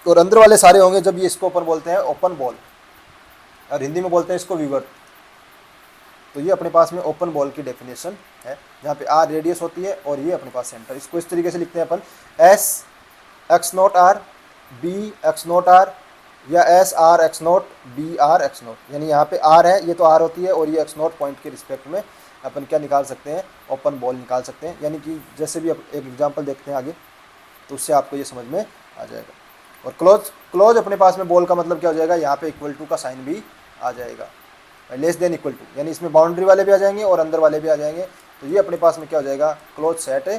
[SPEAKER 1] और अंदर वाले सारे होंगे जब ये इसको अपन बोलते हैं ओपन बॉल, और हिंदी में बोलते हैं इसको विवर्त। तो ये अपने पास में ओपन बॉल की डेफिनेशन है, जहाँ पे r रेडियस होती है और ये अपने पास सेंटर। इसको इस तरीके से लिखते हैं अपन s x0 r b x0 r या s r x0 b r x0। यानी यहाँ पे r है, ये तो r होती है, और ये x0 पॉइंट के रिस्पेक्ट में अपन क्या निकाल सकते हैं, ओपन बॉल निकाल सकते हैं। यानी कि जैसे भी एक एग्जांपल देखते हैं आगे तो उससे आपको ये समझ में आ जाएगा। और क्लोज अपने पास में बॉल का मतलब क्या हो जाएगा, यहाँ पे इक्वल टू का साइन भी आ जाएगा, लेस देन इक्वल टू, यानी इसमें बाउंड्री वाले भी आ जाएंगे और अंदर वाले भी आ जाएंगे। तो ये अपने पास में क्या हो जाएगा, क्लोज सेट है,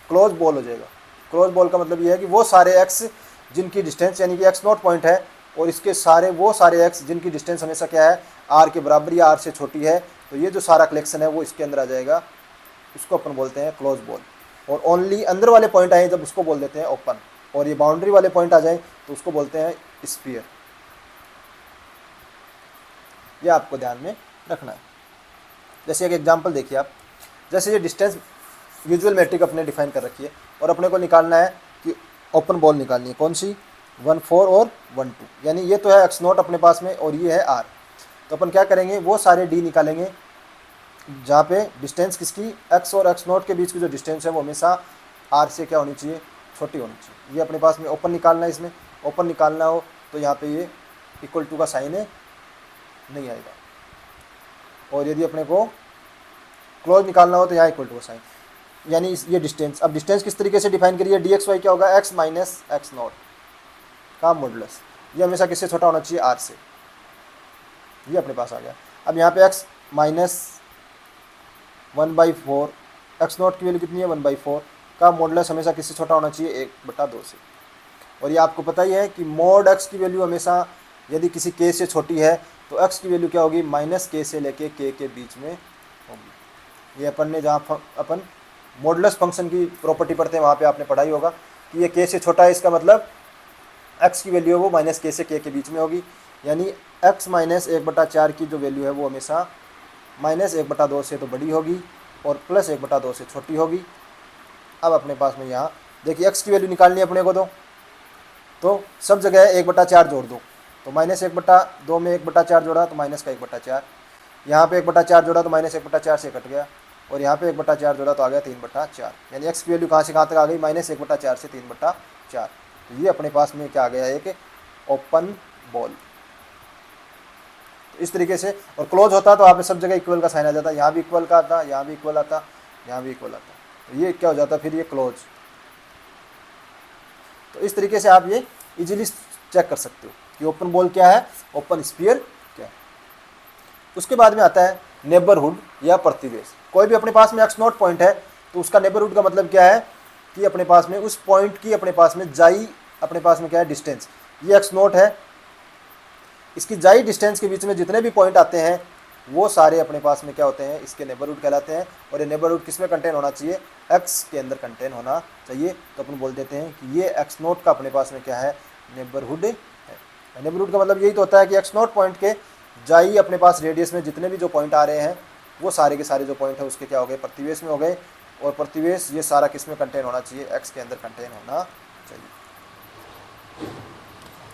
[SPEAKER 1] क्लोज बॉल हो जाएगा। क्लोज बॉल का मतलब ये है कि वो सारे x जिनकी डिस्टेंस यानी कि x0 पॉइंट है और इसके सारे वो सारे एक्स जिनकी डिस्टेंस हमेशा क्या है, आर के बराबर या आर से छोटी है, तो ये जो सारा कलेक्शन है वो इसके अंदर आ जाएगा। उसको अपन बोलते हैं क्लोज बॉल। और ओनली अंदर वाले पॉइंट आए जब उसको बोल देते हैं ओपन, और ये बाउंड्री वाले पॉइंट आ जाए तो उसको बोलते हैं स्फीयर। ये आपको ध्यान में रखना है। जैसे एक एग्जांपल देखिए आप, जैसे ये डिस्टेंस यूजुअल मैट्रिक अपने डिफाइन कर रखी है और अपने को निकालना है कि ओपन बॉल निकालनी है, कौन सी, 1 4 और 1 2, यानी ये तो है x नॉट अपने पास में और ये है r। तो अपन क्या करेंगे, वो सारे d निकालेंगे जहाँ पे डिस्टेंस किसकी, x और x नॉट के बीच की जो डिस्टेंस है वो हमेशा r से क्या होनी चाहिए, छोटी होनी चाहिए। ये अपने पास में ओपन निकालना है, इसमें ओपन निकालना हो तो यहाँ पे ये इक्वल टू का साइन है नहीं आएगा, और यदि अपने को क्लोज निकालना हो तो यहाँ इक्वल टू का साइन, यानी ये डिस्टेंस। अब डिस्टेंस किस तरीके से डिफाइन करिए, डी एक्स वाई क्या होगा, x माइनस एक्स नॉट का मॉडुलस। ये हमेशा किससे छोटा होना चाहिए, r से। ये अपने पास आ गया। अब यहाँ पे x माइनस 1/4, एक्स नॉट की वैल्यू कितनी है 1/4 का मॉडुलस हमेशा किससे छोटा होना चाहिए, 1/2 से। और ये आपको पता ही है कि मॉड x की वैल्यू हमेशा यदि किसी k से छोटी है तो x की वैल्यू क्या होगी, -k से लेके k के बीच में होगी। ये अपन ने जहाँ अपन मॉडुलस फंक्शन की प्रॉपर्टी पढ़ते हैं वहाँ पे आपने पढ़ाई होगा कि ये k से छोटा है, इसका मतलब x की वैल्यू है वो -k से k के बीच में होगी, यानी x माइनस 1/4 की जो वैल्यू है वो हमेशा -1/2 से तो बड़ी होगी और +1/2 से छोटी होगी। अब अपने पास में यहाँ देखिए x की वैल्यू निकालनी है अपने को, तो सब जगह 1/4 जोड़ दो, तो -1/2 में 1/4 जोड़ा तो माइनस का 1/4, यहाँ पे 1/4 जोड़ा तो -1/4 से कट गया, और यहाँ पे 1/4 जोड़ा तो आ गया 3/4, यानी x की वैल्यू कहाँ से कहाँ तक आ गई, -1/4 से 3/4। तो ये अपने पास में क्या आ गया, एक ओपन बॉल। तो इस तरीके से, और क्लोज होता तो आप सब जगह इक्वल का साइन आ जाता, यहाँ भी इक्वल का आता, यहाँ भी इक्वल आता, यहाँ भी इक्वल आता, तो ये क्या हो जाता फिर, ये क्लोज। तो इस तरीके से आप ये इजीली चेक कर सकते हो कि ओपन बॉल क्या है, ओपन स्फीयर क्या है। उसके बाद में आता है नेबरहुड या प्रतिवेश। कोई भी अपने पास में एक्स नॉट पॉइंट है तो उसका नेबरहुड का मतलब क्या है कि अपने पास में उस पॉइंट की अपने पास में जाई अपने पास में क्या है, डिस्टेंस। ये एक्स नॉट है, इसकी जाई डिस्टेंस के बीच में जितने भी पॉइंट आते हैं वो सारे अपने पास में क्या होते हैं, इसके नेबरहुड कहलाते हैं। और ये नेबरहुड किस में कंटेन होना चाहिए, एक्स के अंदर कंटेन होना चाहिए। तो अपन बोल देते हैं कि ये एक्स नॉट का अपने पास में क्या है, नेबरहुड है। नेबरहुड का मतलब यही तो होता है कि एक्स नॉट पॉइंट के जाई अपने पास रेडियस में जितने भी जो पॉइंट आ रहे हैं वो सारे के सारे जो पॉइंट है उसके क्या हो गए, प्रतिवेश में हो गए। और प्रतिवेश ये सारा किस में कंटेन होना चाहिए, एक्स के अंदर कंटेन होना चाहिए।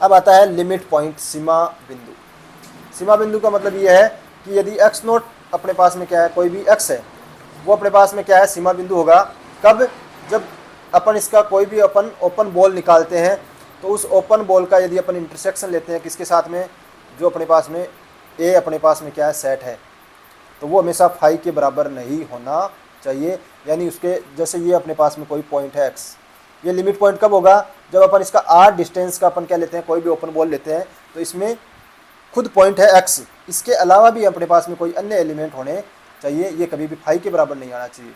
[SPEAKER 1] अब आता है लिमिट पॉइंट, सीमा बिंदु। सीमा बिंदु का मतलब ये है कि यदि एक्स नॉट अपने पास में क्या है, कोई भी एक्स है वो अपने पास में क्या है, सीमा बिंदु होगा। कब, जब अपन इसका कोई भी अपन ओपन बॉल निकालते हैं तो उस ओपन बॉल का यदि अपन इंटरसेक्शन लेते हैं किसके साथ में, जो अपने पास में ए अपने पास में क्या है, सेट है, तो वो हमेशा फाई के बराबर नहीं होना चाहिए। यानी उसके जैसे ये अपने पास में कोई पॉइंट है एक्स, ये लिमिट पॉइंट कब होगा, जब अपन इसका आर डिस्टेंस का अपन क्या लेते हैं, कोई भी ओपन बॉल लेते हैं तो इसमें खुद पॉइंट है एक्स, इसके अलावा भी अपने पास में कोई अन्य एलिमेंट होने चाहिए, ये कभी भी फाई के बराबर नहीं आना चाहिए,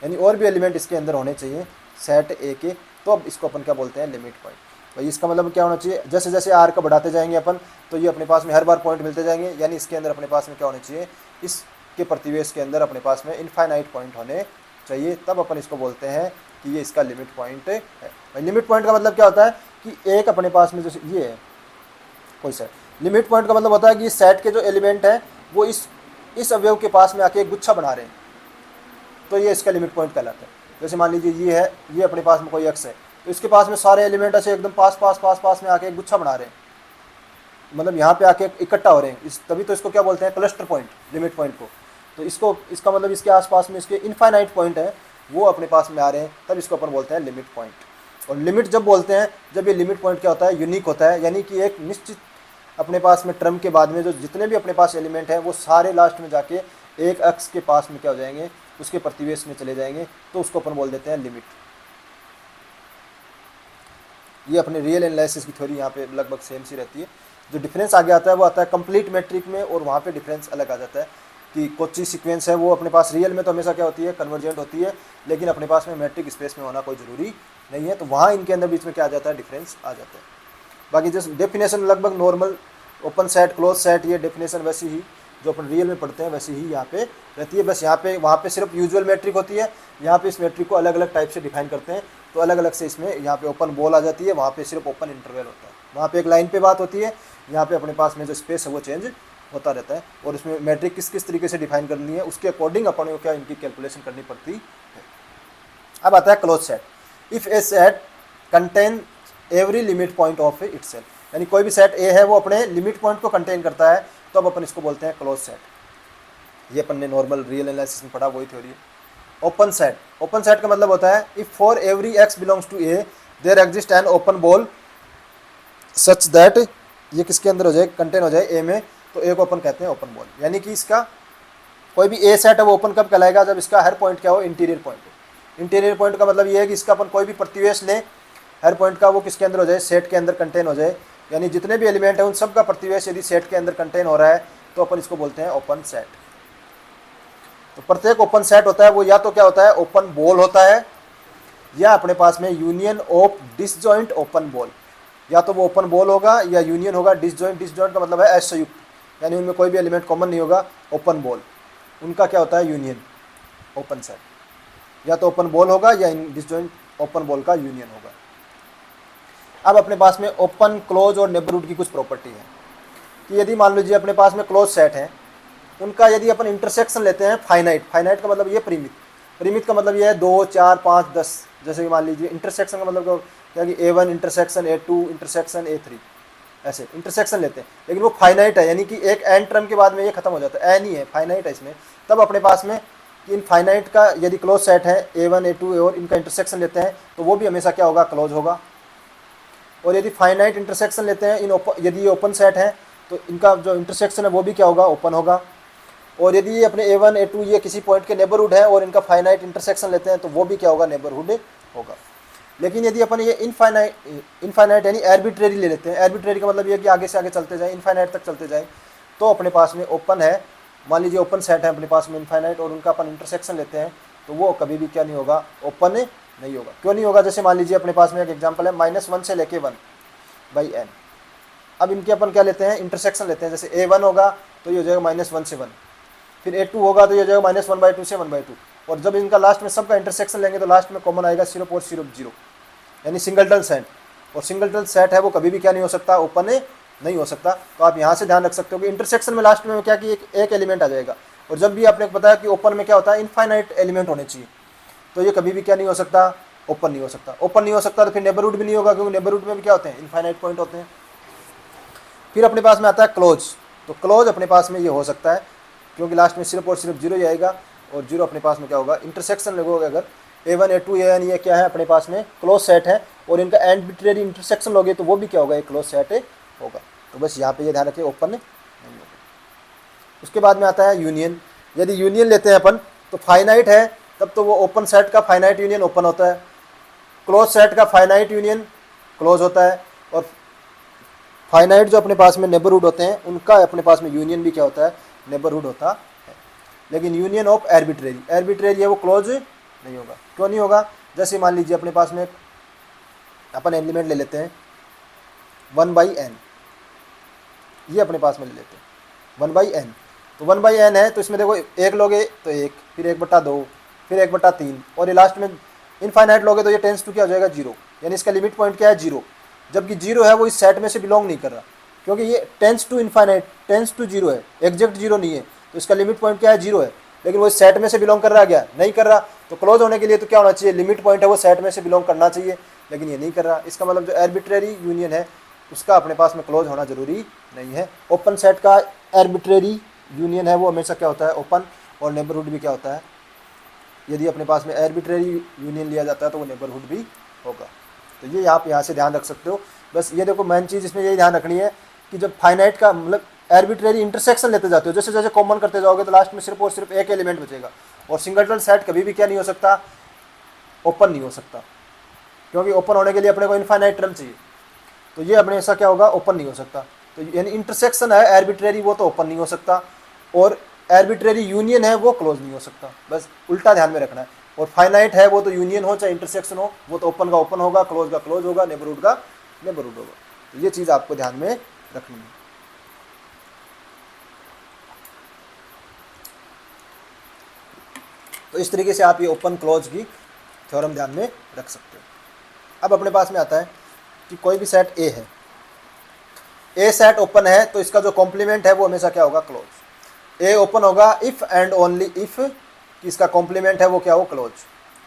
[SPEAKER 1] यानी और भी एलिमेंट इसके अंदर होने चाहिए सेट ए के। तो अब इसको अपन क्या बोलते हैं, लिमिट पॉइंट। भाई इसका मतलब क्या होना चाहिए, जैसे जैसे आर का बढ़ाते जाएंगे अपन तो ये अपने पास में हर बार पॉइंट मिलते जाएंगे, यानी इसके अंदर अपने पास में क्या होने चाहिए, इसके प्रतिवेश के अंदर अपने पास में इनफाइनाइट पॉइंट होने चाहिए। तब अपन इसको बोलते हैं कि ये इसका लिमिट पॉइंट है। भाई लिमिट पॉइंट का मतलब क्या होता है कि एक अपने पास में जैसे ये है कोई सेट, लिमिट पॉइंट का मतलब होता है कि इस सेट के जो एलिमेंट हैं वो इस अवयव के पास में आके एक गुच्छा बना रहे हैं, तो ये इसका लिमिट पॉइंट कहलाता है। जैसे मान लीजिए ये है, ये अपने पास में कोई एक्स है तो इसके पास में सारे एलिमेंट ऐसे एकदम पास पास पास पास में आके एक गुच्छा बना रहे हैं, मतलब यहाँ पे आके इकट्ठा हो रहे हैं, तभी तो इसको क्या बोलते हैं, क्लस्टर पॉइंट, लिमिट पॉइंट को। तो इसका मतलब इसके आसपास में इसके इनफाइनाइट पॉइंट है वो अपने पास में आ रहे हैं, तब इसको अपन बोलते हैं लिमिट पॉइंट। और लिमिट जब बोलते हैं, जब ये लिमिट पॉइंट क्या होता है, यूनिक होता है, यानी कि एक निश्चित अपने पास में टर्म के बाद में जो जितने भी अपने पास एलिमेंट हैं वो सारे लास्ट में जाके एक एक्स के पास में क्या हो जाएंगे, उसके प्रतिवेश में चले जाएंगे, तो उसको अपन बोल देते हैं लिमिट। ये अपने रियल एनालिसिस की थ्योरी यहाँ पे लगभग सेम सी रहती है। जो डिफरेंस आगे आता है वो आता है कंप्लीट मैट्रिक में, और वहाँ पे डिफरेंस अलग आ जाता है कि कोची सीक्वेंस है वो अपने पास रियल में तो हमेशा क्या होती है, कन्वर्जेंट होती है, लेकिन अपने पास में मैट्रिक स्पेस में होना कोई ज़रूरी नहीं है, तो वहाँ इनके अंदर बीच में क्या आ जाता है, डिफरेंस आ जाता है। बाकी जैसे डेफिनेशन लगभग normal open set close set ये डेफिनेशन वैसी ही जो अपन रियल में पढ़ते हैं वैसी ही यहाँ पे रहती है। बस यहाँ पे वहाँ पे सिर्फ यूजुअल मैट्रिक होती है, यहाँ पे इस मैट्रिक को अलग अलग टाइप से डिफाइन करते हैं, तो अलग अलग से इसमें यहाँ पे ओपन बॉल आ जाती है, वहाँ पे सिर्फ ओपन इंटरवल होता है, वहाँ पे एक लाइन पे बात होती है, यहाँ पे अपने पास में जो स्पेस है वो चेंज होता रहता है। और इसमें मैट्रिक किस किस तरीके से डिफाइन करनी है उसके अकॉर्डिंग अपन को क्या इनकी कैलकुलेशन करनी पड़ती है। अब आता है close set. If A set contain every limit point of itself, यानी कोई भी सेट ए है वो अपने लिमिट पॉइंट को कंटेन करता है, तो अब अपन इसको बोलते हैं क्लोज सेट। ये अपन ने नॉर्मल रियल एनालिसिस में पढ़ा, वही थ्योरी है। ओपन सेट, ओपन सेट का मतलब होता है if for every x belongs to A there exist an open ball such that, ये किसके अंदर हो जाए, कंटेन हो जाए ए में, तो ए को अपन कहते हैं ओपन बॉल। यानी कि इसका कोई भी ए सेट है वो ओपन कब कहलाएगा, जब इसका हर पॉइंट क्या हो, इंटीरियर पॉइंट हो। इंटीरियर पॉइंट का मतलब ये है कि इसका अपन कोई भी प्रतिवेश लें, हर पॉइंट का वो किसके अंदर हो जाए, सेट के अंदर कंटेन हो जाए, यानी जितने भी एलिमेंट है उन सब का प्रतिवेश यदि सेट के अंदर कंटेन हो रहा है तो अपन इसको बोलते हैं ओपन सेट। तो प्रत्येक ओपन सेट होता है वो या तो क्या होता है, ओपन बॉल होता है, या अपने पास में union of disjoint open ball, या तो वो ओपन बॉल होगा या यूनियन होगा डिसजॉइंट। डिसजॉइंट का मतलब है असंयुक्त, यानी उनमें कोई भी एलिमेंट कॉमन नहीं होगा। ओपन बॉल उनका क्या होता है, यूनियन ओपन सेट, या तो ओपन बॉल होगा या डिसजॉइंट ओपन बॉल का यूनियन होगा। अब अपने पास में ओपन क्लोज और नेबरहुड की कुछ प्रॉपर्टी है कि यदि मान लीजिए अपने पास में क्लोज सेट है, उनका यदि अपन इंटरसेक्शन लेते हैं फाइनाइट, फाइनाइट का मतलब ये परिमित, परिमित का मतलब ये है 2, 4, 5, 10, जैसे कि मान लीजिए इंटरसेक्शन का मतलब क्या कि A1 intersection A2 intersection A3, ऐसे इंटरसेक्शन लेते हैं, लेकिन वो फाइनाइट है, यानी कि एक एन टर्म के बाद में ये खत्म हो जाता है, एन ही है, फाइनाइट है इसमें। तब अपने पास में इन फाइनाइट का यदि क्लोज सेट है A1 A2 और इनका इंटरसेक्शन लेते हैं तो वो भी हमेशा क्या होगा, क्लोज होगा। और यदि फाइनाइट इंटरसेक्शन लेते हैं यदि ये ओपन सेट है तो इनका जो इंटरसेक्शन है वो भी क्या होगा, ओपन होगा। और यदि ये अपने A1 A2 ये किसी पॉइंट के नेबरहुड है और इनका फाइनाइट इंटरसेक्शन लेते हैं तो वो भी क्या होगा, नेबरहुड होगा। लेकिन यदि अपन ये इनफाइनाइट यानी आर्बिट्रेरी ले लेते हैं, आर्बिट्रेरी का मतलब ये कि आगे से आगे चलते जाएं, इनफाइनाइट तक चलते जाएं, तो अपने पास में ओपन है, मान लीजिए ओपन सेट है अपने पास में इनफाइनाइट और उनका अपन इंटरसेक्शन लेते हैं तो वो कभी भी क्या नहीं होगा, ओपन नहीं होगा। क्यों नहीं होगा, जैसे मान लीजिए अपने पास में एक एग्जाम्पल है -1 से लेके 1/n। अब इनके अपन क्या लेते हैं, इंटरसेक्शन लेते हैं, जैसे A1 होगा तो ये हो जाएगा -1 से 1, फिर A2 होगा तो ये हो जाएगा -1/2 से 1/2, और जब इनका लास्ट में सबका इंटरसेक्शन लेंगे तो लास्ट में कॉमन आएगा 0.00, यानी सिंगलटन सेट। और सिंगलटन सेट है वो कभी भी क्या नहीं हो सकता, ओपन नहीं हो सकता। तो आप यहाँ से ध्यान रख सकते हो कि इंटरसेक्शन में लास्ट में क्या कि एक एलिमेंट आ जाएगा, और जब भी आपने बताया कि ओपन में क्या होता है, इनफाइनाइट एलिमेंट होने चाहिए, तो ये कभी भी क्या नहीं हो सकता, ओपन नहीं हो सकता। ओपन नहीं हो सकता तो फिर नेबरहुड भी नहीं होगा, क्योंकि नेबरहुड में भी क्या होते हैं, इनफाइनाइट पॉइंट होते हैं। फिर अपने पास में आता है क्लोज, तो क्लोज अपने पास में ये हो सकता है क्योंकि लास्ट में सिर्फ और सिर्फ 0 ही आएगा, और 0 अपने पास में क्या होगा, इंटरसेक्शन लगोगे अगर A1 A2 AN ये क्या है अपने पास में क्लोज सेट है, और इनका आर्बिट्रेरी इंटरसेक्शन लोगे तो वो भी क्या होगा, एक क्लोज सेट होगा। तो बस यहाँ पे ये ध्यान रखिए, ओपन नहीं होगा। उसके बाद में आता है यूनियन। यदि यूनियन लेते हैं अपन तो फाइनाइट है तब तो वो ओपन सेट का फाइनाइट यूनियन ओपन होता है, क्लोज सेट का फाइनाइट यूनियन क्लोज होता है, और फाइनाइट जो अपने पास में नेबरहुड होते हैं उनका अपने पास में यूनियन भी क्या होता है, नेबरहुड होता है। लेकिन यूनियन ऑफ आर्बिट्रेरी, आर्बिट्रेरी है वो क्लोज नहीं होगा। क्यों नहीं होगा, जैसे मान लीजिए अपने पास में अपन एलिमेंट ले लेते हैं 1/n, ये अपने पास में ले लेते हैं 1/n, तो 1/n है तो इसमें देखो एक लोगे तो 1, फिर 1/2, फिर 1/3, और ये लास्ट में इनफाइनाइट लोगे तो ये टेंस टू क्या हो जाएगा, 0, यानी इसका लिमिट पॉइंट क्या है, 0। जबकि 0 है वो इस सेट में से बिलोंग नहीं कर रहा, क्योंकि ये tends to infinite, tends to 0 है, एग्जैक्ट 0 नहीं है, तो इसका लिमिट पॉइंट क्या है, 0 है। लेकिन वो इस सेट में से बिलोंग कर रहा क्या, नहीं कर रहा। तो क्लोज होने के लिए तो क्या होना चाहिए, लिमिट पॉइंट है वो सेट में से बिलोंग करना चाहिए, लेकिन ये नहीं कर रहा। इसका मतलब जो आर्बिट्रेरी यूनियन है उसका अपने पास में क्लोज होना जरूरी नहीं है। ओपन सेट का आर्बिट्रेरी यूनियन है वो हमेशा क्या होता है, ओपन, और नेबरहुड भी क्या होता है, यदि अपने पास में आर्बिट्रेरी यूनियन लिया जाता है तो वो नेबरहुड भी होगा। तो ये आप यहाँ से ध्यान रख सकते हो। बस ये देखो मेन चीज़ इसमें यही ध्यान रखनी है कि जब फाइनाइट का मतलब आर्बिट्रेरी इंटरसेक्शन लेते जाते हो, जैसे जैसे कॉमन करते जाओगे तो लास्ट में सिर्फ और सिर्फ एक एलिमेंट बचेगा, और सिंगलटन सेट कभी भी क्या नहीं हो सकता, ओपन नहीं हो सकता, क्योंकि ओपन होने के लिए अपने को इनफाइनाइट टर्म चाहिए। तो ये अपने ऐसा क्या होगा, ओपन नहीं हो सकता। तो यानी इंटरसेक्शन है आर्बिट्रेरी वो तो ओपन नहीं हो सकता, और आर्बिट्रेरी यूनियन है वो क्लोज नहीं हो सकता। बस उल्टा ध्यान में रखना है। और फाइनाइट है वो तो यूनियन हो चाहे इंटरसेक्शन हो, वो तो ओपन का ओपन होगा, क्लोज का क्लोज होगा, नेबरहुड का नेबरहुड होगा। तो ये चीज़ आपको ध्यान में रखनी है। तो इस तरीके से आप ये ओपन क्लोज की थ्योरम ध्यान में रख सकते हो। अब अपने पास में आता है कि कोई भी सेट ए है, ए सेट ओपन है तो इसका जो कॉम्प्लीमेंट है वो हमेशा क्या होगा, क्लोज। ए ओपन होगा इफ़ एंड ओनली इफ़ कि इसका कॉम्प्लीमेंट है वो क्या हो, क्लोज।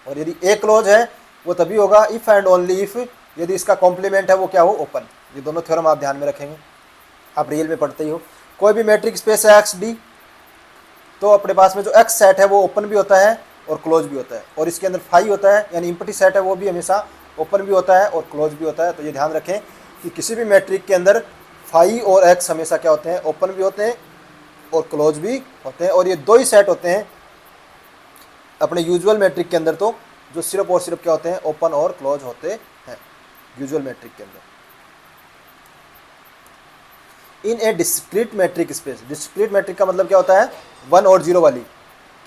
[SPEAKER 1] और यदि ए क्लोज है वो तभी होगा इफ़ एंड ओनली इफ़ यदि इसका कॉम्प्लीमेंट है वो क्या हो, ओपन। ये दोनों थ्योरम आप ध्यान में रखेंगे, आप रियल में पढ़ते ही हो। कोई भी मैट्रिक स्पेस है एक्स डी, तो अपने पास में जो एक्स सेट है वो ओपन भी होता है और क्लोज भी होता है, और इसके अंदर फाई होता है यानी इम्पटी सेट है वो भी हमेशा ओपन भी होता है और क्लोज भी होता है। तो ये ध्यान रखें कि किसी भी मैट्रिक के अंदर फाई और एक्स हमेशा क्या होते हैं, ओपन भी होते हैं और क्लोज भी होते हैं। और ये दो ही सेट होते हैं अपने यूजुअल मैट्रिक के अंदर, तो जो सिर्फ और सिर्फ क्या होते हैं, ओपन और क्लोज होते हैं यूजुअल मैट्रिक के अंदर। In a discrete metric space, discrete metric का मतलब क्या होता है, 1 और 0 वाली,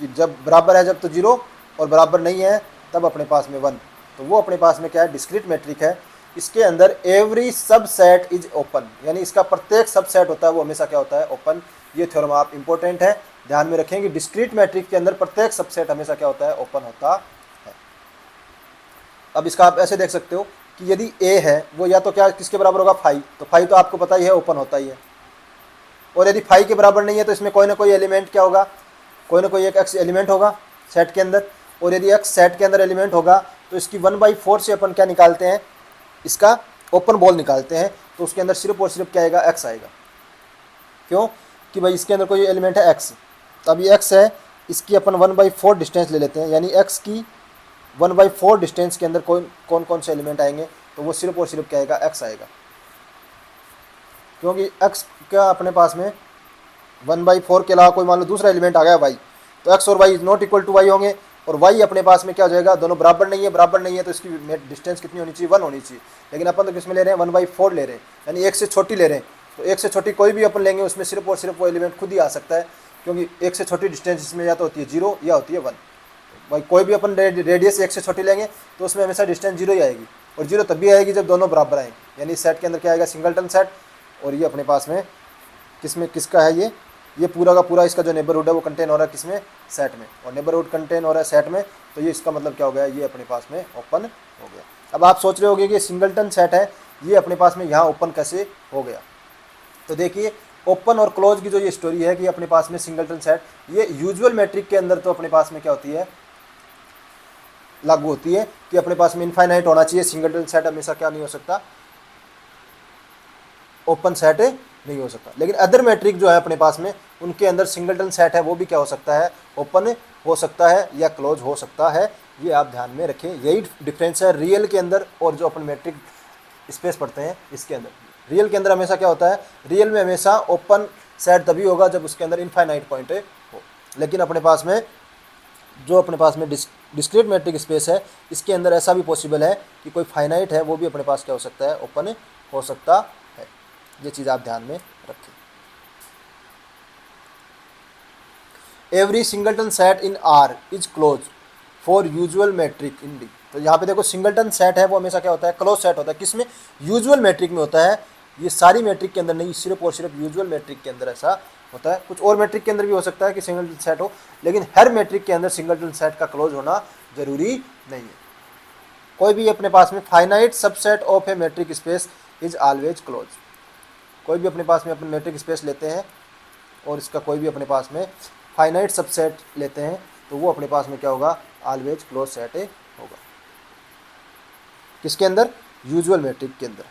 [SPEAKER 1] कि जब बराबर है जब तो 0 और बराबर नहीं है तब अपने पास में 1, तो वो अपने पास में क्या है, डिस्क्रीट मैट्रिक है। इसके अंदर एवरी सब सेट इज ओपन, यानी इसका प्रत्येक सब सेट होता है वो हमेशा क्या होता है, ओपन। ये थ्योरम आप इंपॉर्टेंट है, ध्यान में रखेंगे। डिस्क्रीट मैट्रिक के अंदर प्रत्येक सब सेट हमेशा क्या होता है, ओपन होता है। अब इसका आप ऐसे देख सकते हो कि यदि ए है वो या तो क्या किसके बराबर होगा, फाई, तो फाई तो आपको पता ही है ओपन होता ही है। और यदि फाई के बराबर नहीं है तो इसमें कोई ना कोई एलिमेंट क्या होगा, कोई ना कोई एक एक्स एलिमेंट होगा सेट के अंदर। और यदि एक्स सेट के अंदर एलिमेंट होगा तो इसकी 1/4 से अपन क्या निकालते हैं, इसका ओपन बॉल निकालते हैं। तो उसके अंदर सिर्फ और सिर्फ क्या आएगा, एक्स आएगा। क्यों कि भाई इसके अंदर कोई एलिमेंट है एक्स, तो अब ये एक्स है, इसकी अपन 1/4 डिस्टेंस ले लेते हैं, यानी एक्स की 1/4 डिस्टेंस के अंदर कौन कौन से एलिमेंट आएंगे, तो वो सिर्फ और सिर्फ क्या आएगा, एक्स आएगा। क्योंकि एक्स का अपने पास में 1/4 के अलावा कोई मान लो दूसरा एलिमेंट आ गया वाई, तो एक्स और y is not equal to y होंगे। और वाई अपने पास में क्या हो जाएगा, दोनों बराबर नहीं है, बराबर नहीं है तो इसकी डिस्टेंस कितनी होनी चाहिए, 1 होनी चाहिए। लेकिन अपन तो किसमें ले रहे हैं, 1/4 ले रहे हैं, यानी एक से छोटी ले रहे हैं। तो एक से छोटी कोई भी अपन लेंगे उसमें सिर्फ और सिर्फ वो एलिमेंट खुद ही आ सकता है, क्योंकि एक से छोटी डिस्टेंस इसमें या तो होती है 0 या होती है 1। भाई कोई भी अपन रेडियस एक से छोटी लेंगे तो उसमें हमेशा डिस्टेंस 0 ही आएगी, और 0 तभी आएगी जब दोनों बराबर आएंगे। यानी सेट के अंदर क्या आएगा, सिंगलटन सेट। और ये अपने पास में किसका है, ये पूरा का पूरा इसका जो नेबरहुड है वो कंटेन हो रहा है किसमें, सेट में। और नेबरहुड कंटेन हो रहा है सेट में, तो ये इसका मतलब क्या हो गया, ये अपने पास में ओपन हो गया। अब आप सोच रहे होंगे कि सिंगलटन सेट है, ये अपने पास में यहाँ ओपन कैसे हो गया। तो देखिए ओपन और क्लोज की जो ये स्टोरी है कि अपने पास में सिंगलटन सेट, ये यूजुअल मैट्रिक के अंदर तो अपने पास में क्या होती है, लागू होती है कि अपने पास में इनफाइनाइट होना चाहिए। सिंगलटन सेट हमेशा क्या नहीं हो सकता, ओपन सेट नहीं हो सकता। लेकिन अदर मैट्रिक जो है अपने पास में, उनके अंदर सिंगलटन सेट है वो भी क्या हो सकता है, ओपन हो सकता है या क्लोज हो सकता है। ये आप ध्यान में रखें, यही डिफरेंस है रियल के अंदर और जो अपन मैट्रिक स्पेस पढ़ते हैं इसके अंदर। रियल के अंदर हमेशा क्या होता है, रियल में हमेशा ओपन सेट तभी होगा जब उसके अंदर इनफाइनाइट पॉइंट हो। लेकिन अपने पास में जो अपने पास में डिस्क्रीट मैट्रिक स्पेस है, इसके अंदर ऐसा भी पॉसिबल है कि कोई फाइनाइट है वो भी अपने पास क्या हो सकता है, ओपन हो सकता है। ये चीज़ आप ध्यान में रखें। Every singleton set in R is close for usual metric in D. तो यहाँ पे देखो सिंगलटन सेट है वो हमेशा क्या होता है, क्लोज सेट होता है। किसमें, यूजुअल मैट्रिक में होता है। ये सारी मैट्रिक के अंदर नहीं, सिर्फ और सिर्फ यूजुअल मैट्रिक के अंदर ऐसा होता है। कुछ और मैट्रिक के अंदर भी हो सकता है कि सिंगलटन सेट हो, लेकिन हर मैट्रिक के अंदर सिंगलटन सेट का क्लोज होना जरूरी नहीं है। कोई भी अपने पास में finite subset of a metric space is always close. कोई भी अपने पास में अपन मैट्रिक स्पेस लेते हैं और इसका कोई भी अपने पास में फाइनाइट सबसेट लेते हैं तो वो अपने पास में क्या होगा, ऑलवेज क्लोज सेट होगा। किसके अंदर, यूजुअल मैट्रिक के अंदर।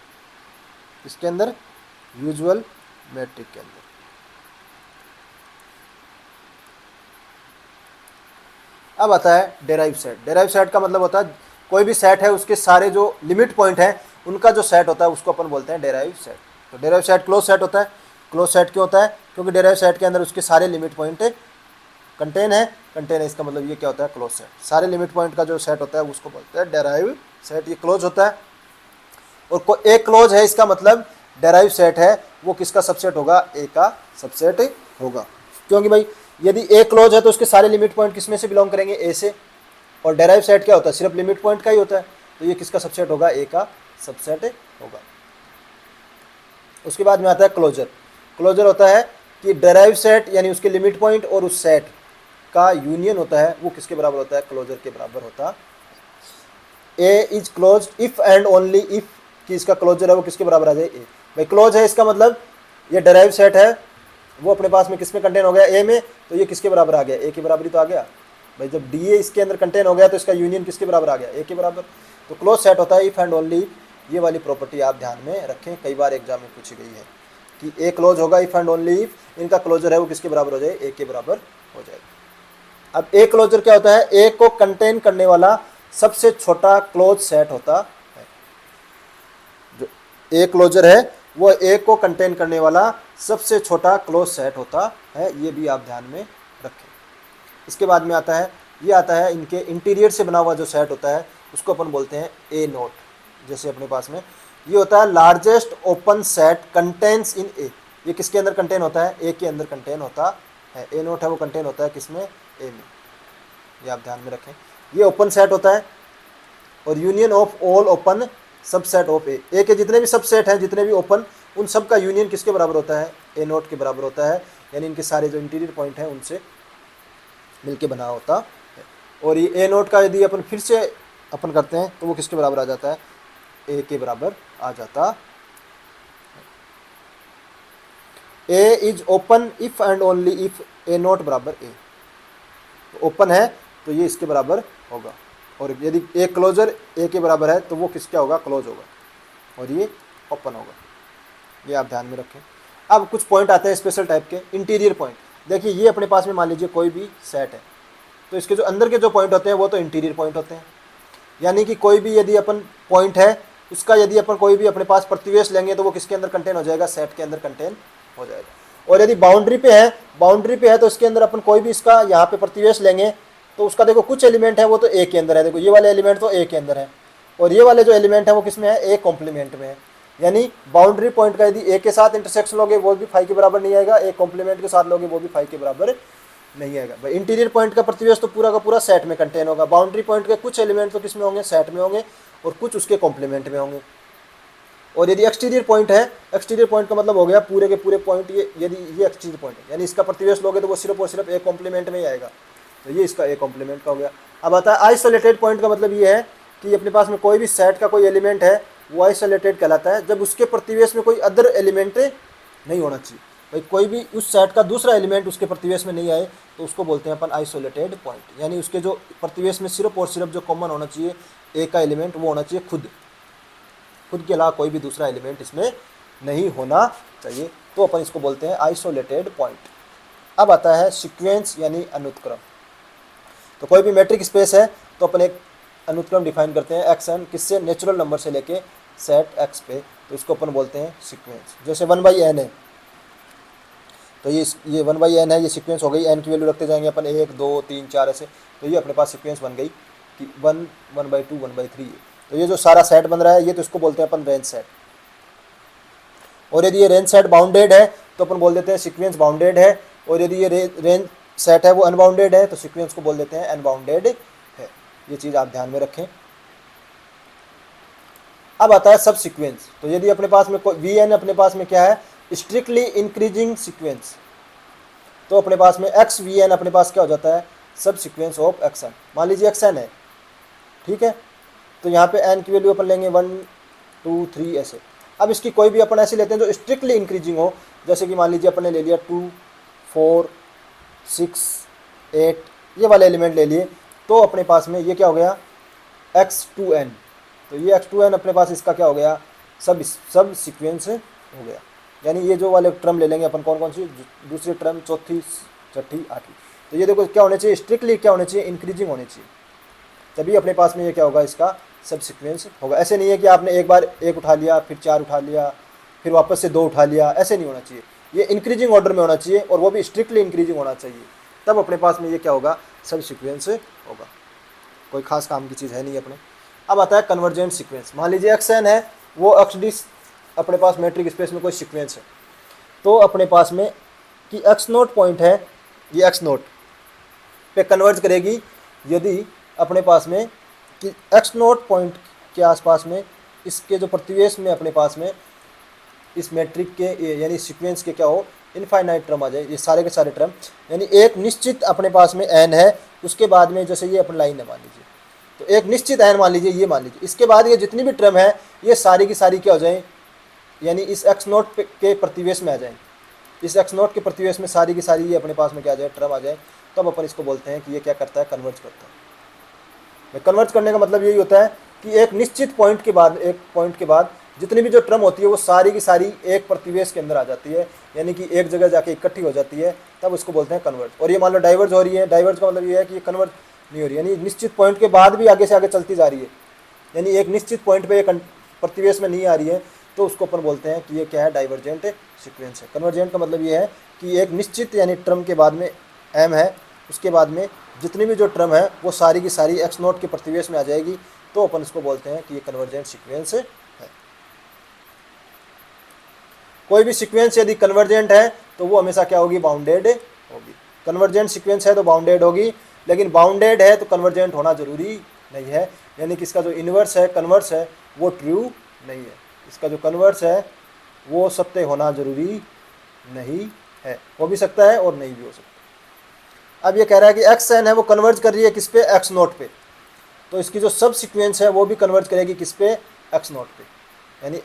[SPEAKER 1] किसके अंदर, यूजुअल मैट्रिक के अंदर। अब आता है डेराइव सेट। डेराइव सेट का मतलब होता है कोई भी सेट है उसके सारे जो लिमिट पॉइंट हैं उनका जो सेट होता है उसको अपन बोलते हैं डेराइव सेट। तो डेराइव सेट क्लोज सेट होता है। क्लोज सेट क्यों होता है, क्योंकि डेराइव सेट के अंदर उसके सारे लिमिट पॉइंट कंटेन है। इसका मतलब ये क्या होता है, क्लोज सेट। सारे लिमिट पॉइंट का जो सेट होता है उसको बोलते हैं डेराइव सेट। ये क्लोज होता है। और एक क्लोज है इसका मतलब डेराइव सेट है वो किसका सबसेट होगा, ए का सबसेट होगा। क्योंकि भाई यदि ए क्लोज है तो उसके सारे लिमिट पॉइंट किसमें से बिलोंग करेंगे, ए से। और डेराइव सेट क्या होता है, सिर्फ लिमिट पॉइंट का ही होता है। तो ये किसका सबसेट होगा, ए का सबसेट होगा। उसके बाद में आता है क्लोजर। क्लोजर होता है कि डेराइव सेट यानी उसके लिमिट पॉइंट और उस सेट का यूनियन होता है, वो किसके बराबर होता है, क्लोजर के बराबर होता। A is close if and only if, कि इसका क्लोजर है वो किसके बराबर आ जाए, ए। भाई क्लोज है इसका मतलब ये डेराइव सेट है, वो अपने पास में किस में कंटेन हो गया, ए में, तो ये किसके बराबर आ गया, ए के बराबर ही तो आ गया। भाई जब डी ए इसके अंदर कंटेन हो गया तो इसका यूनियन किसके बराबर आ गया, ए के बराबर। तो क्लोज सेट होता है इफ एंड ओनली इफ। ये वाली प्रॉपर्टी आप ध्यान में रखें, कई बार एग्जाम में पूछी गई है कि ए क्लोज होगा इफ एंड ओनली इफ, इनका क्लोजर है वो किसके बराबर हो जाए, ए के बराबर हो जाएगा। अब ए क्लोजर क्या होता है, ए को कंटेन करने वाला सबसे छोटा क्लोज सेट होता है। जो ए क्लोजर है वो ए को कंटेन करने वाला सबसे छोटा क्लोज सेट होता है, ये भी आप ध्यान में रखें। इसके बाद में आता है, ये आता है इनके इंटीरियर से बना हुआ जो सेट होता है उसको अपन बोलते हैं ए नोट। जैसे अपने पास में ये होता है लार्जेस्ट ओपन सेट कंटेन्स इन ए, ये किसके अंदर कंटेन होता है, ए के अंदर कंटेन होता है। ए नोट है वो कंटेन होता है किसमें, ए में, ये आप ध्यान में रखें। ये ओपन सेट होता है और union of all open subset of A, A के जितने भी सबसेट हैं, जितने भी ओपन, उन सब का यूनियन किसके बराबर होता है, ए नोट के बराबर होता है। यानी इनके सारे जो इंटीरियर पॉइंट हैं उनसे मिलके बना होता है। और ये ए नोट का यदि अपन फिर से अपन करते हैं तो वो किसके बराबर आ जाता है, ए के बराबर आ जाता। A is open if and only if A naught बराबर ए, तो ओपन है तो ये इसके बराबर होगा। और यदि ए क्लोजर ए के बराबर है तो वो किसका होगा, क्लोज होगा, और ये ओपन होगा। ये आप ध्यान में रखें। अब कुछ पॉइंट आते हैं स्पेशल टाइप के, इंटीरियर पॉइंट। देखिए ये अपने पास में मान लीजिए कोई भी सेट है, तो इसके जो अंदर के जो पॉइंट होते हैं वो तो इंटीरियर पॉइंट होते हैं। यानी कि कोई भी यदि अपन पॉइंट है उसका यदि अपन कोई भी अपने पास प्रतिवेश लेंगे तो वो किसके अंदर कंटेन हो जाएगा, सेट के अंदर कंटेन हो जाएगा। और यदि बाउंड्री पे है तो इसके अंदर अपन कोई भी इसका यहाँ पे प्रतिवेश लेंगे तो उसका देखो कुछ एलिमेंट है वो तो ए के अंदर है, देखो ये वाले एलिमेंट तो ए के अंदर है, और ये वाले जो एलिमेंट है वो किस में है, ए कॉम्प्लीमेंट में है। यानी बाउंड्री पॉइंट का यदि ए के साथ इंटरसेक्शन लोगे वो भी फाई के बराबर नहीं आएगा, ए कॉम्प्लीमेंट के साथ लोगे वो भी फाई के बराबर नहीं आएगा। भाई इंटीरियर पॉइंट का प्रतिवेश तो पूरा का पूरा सेट में कंटेन होगा, बाउंड्री पॉइंट के कुछ एलिमेंट तो किस में होंगे, सेट में होंगे, और कुछ उसके कॉम्प्लीमेंट में होंगे। और यदि एक्सटीरियर पॉइंट है, एक्सटीरियर पॉइंट का मतलब हो गया पूरे के पूरे पॉइंट, ये यदि ये एक्सटीरियर पॉइंट है यानी इसका प्रतिवेश लोगे तो वो सिर्फ और सिर्फ ए कॉम्प्लीमेंट में ही आएगा, तो ये इसका ए कॉम्प्लीमेंट का हो गया। अब आता है आइसोलेटेड पॉइंट का मतलब ये है कि अपने पास में कोई भी सेट का कोई एलिमेंट है वो आइसोलेटेड कहलाता है जब उसके प्रतिवेश में कोई अदर एलिमेंट नहीं होना चाहिए। भाई कोई भी उस सेट का दूसरा एलिमेंट उसके प्रतिवेश में नहीं आए तो उसको बोलते हैं अपन आइसोलेटेड पॉइंट। यानी उसके जो प्रतिवेश में सिर्फ और सिर्फ जो कॉमन होना चाहिए ए का एलिमेंट वो होना चाहिए खुद के अलावा कोई भी दूसरा एलिमेंट इसमें नहीं होना चाहिए, तो अपन इसको बोलते हैं आइसोलेटेड पॉइंट। अब आता है सीक्वेंस यानी अनुत्क्रम। तो कोई भी मैट्रिक स्पेस है तो अपन एक अनुत्क्रम डिफाइन करते हैं एक्स एन, किससे, नेचुरल नंबर से लेके सेट एक्स पे, तो इसको अपन बोलते हैं सीक्वेंस। जैसे 1/n है तो ये 1/n है, ये सीक्वेंस हो गई, n की वैल्यू रखते जाएंगे अपन 1 2 3 4 ऐसे, तो ये अपने पास सीक्वेंस बन गई कि 1 1/2 1/3 है। तो ये जो सारा सेट बन रहा है ये तो इसको बोलते हैं अपन रेंज सेट। और यदि ये रेंज सेट बाउंडेड है तो अपन बोल देते हैं सीक्वेंस बाउंडेड है, और यदि ये रेंज सेट है वो अनबाउंडेड है तो सीक्वेंस को बोल देते हैं अनबाउंडेड है। ये चीज़ आप ध्यान में रखें। अब आता है सब सीक्वेंस। तो यदि अपने पास में कोई वी एन अपने पास में क्या है, स्ट्रिक्टली इंक्रीजिंग सीक्वेंस, तो अपने पास में एक्स वी एन अपने पास क्या हो जाता है, सब सीक्वेंस ऑफ एक्स एन। मान लीजिए एक्स एन है, ठीक है, तो यहाँ पे एन की वैल्यू अपन लेंगे 1 2 3 ऐसे। अब इसकी कोई भी अपन ऐसे लेते हैं जो स्ट्रिक्टली इंक्रीजिंग हो, जैसे कि मान लीजिए अपन ने ले लिया 2 4 6 8 ये वाले एलिमेंट ले लिए, तो अपने पास में ये क्या हो गया x2n। तो ये x2n अपने पास इसका क्या हो गया, सब सीक्वेंस हो गया। यानी ये जो वाले टर्म ले लेंगे अपन, कौन कौन सी, दूसरी टर्म, चौथी छठी आठवीं, तो ये देखो क्या होने चाहिए, स्ट्रिक्टली क्या होने चाहिए, इंक्रीजिंग होने चाहिए, तभी अपने पास में ये क्या होगा, इसका सब सीक्वेंस होगा। ऐसे नहीं है कि आपने एक बार 1 उठा लिया, फिर 4 उठा लिया, फिर वापस से 2 उठा लिया, ऐसे नहीं होना चाहिए। ये इंक्रीजिंग ऑर्डर में होना चाहिए और वो भी स्ट्रिक्टली इंक्रीजिंग होना चाहिए, तब अपने पास में ये क्या होगा, सब सीक्वेंस होगा। कोई खास काम की चीज़ है नहीं अपने। अब आता है कन्वर्जेंट सीक्वेंस। मान लीजिए एक्स एन है, वो एक्स डी अपने पास मैट्रिक स्पेस में कोई सीक्वेंस है, तो अपने पास में कि एक्स नोट पॉइंट है, ये एक्स नोट पे कन्वर्ज करेगी यदि अपने पास में कि एक्स नोट पॉइंट के आसपास में इसके जो प्रतिवेश में अपने पास में इस मैट्रिक के यानी सीक्वेंस के क्या हो, इनफाइनाइट टर्म आ जाए, ये सारे के सारे टर्म, यानी एक निश्चित अपने पास में n है, उसके बाद में जैसे ये अपनी लाइन है मान लीजिए, तो एक निश्चित n मान लीजिए, ये मान लीजिए, इसके बाद ये जितनी भी टर्म है ये सारी की सारी क्या हो जाए, यानी इस x नोट के प्रतिवेश में आ जाए, इस x नोट के प्रतिवेश में सारी की सारी ये अपने पास में क्या आ जाए, टर्म आ जाए, तब अपन इसको बोलते हैं कि ये क्या करता है, कन्वर्ज करता है। कन्वर्ज करने का मतलब यही होता है कि एक निश्चित पॉइंट के बाद, एक पॉइंट के बाद जितनी भी जो टर्म होती है वो सारी की सारी एक प्रतिवेश के अंदर आ जाती है, यानी कि एक जगह जाके इकट्ठी हो जाती है, तब उसको बोलते हैं कन्वर्ज। और ये मान लो डाइवर्ज हो रही है, डाइवर्ज का मतलब ये है कि ये कन्वर्ज नहीं हो रही, यानी निश्चित पॉइंट के बाद भी आगे से आगे चलती जा रही है, यानी एक निश्चित पॉइंट पे प्रतिवेश में नहीं आ रही है, तो उसको अपन बोलते हैं कि ये क्या है, डाइवर्जेंट सीक्वेंस है। कन्वर्जेंट का मतलब ये है कि एक निश्चित यानी टर्म के बाद में m है, उसके बाद में जितनी भी जो टर्म है वो सारी की सारी x नोट के प्रतिवेश में आ जाएगी, तो अपन इसको बोलते हैं कि ये कन्वर्जेंट सीक्वेंस है। कोई भी सीक्वेंस यदि कन्वर्जेंट है तो वो हमेशा क्या होगी, बाउंडेड होगी। कन्वर्जेंट सीक्वेंस है तो बाउंडेड होगी, लेकिन बाउंडेड है तो कन्वर्जेंट होना जरूरी नहीं है, यानी कि इसका जो इन्वर्स है, कन्वर्स है, वो ट्रू नहीं है, इसका जो कन्वर्स है वो सत्य होना जरूरी नहीं है, हो भी सकता है और नहीं भी हो सकता। अब ये कह रहा है कि एक्स एन है वो कन्वर्ज कर रही है किस पे, एक्स नोट पे, तो इसकी जो सब सीक्वेंस है वो भी कन्वर्ज करेगी किस पे, एक्स नोट पे, यानी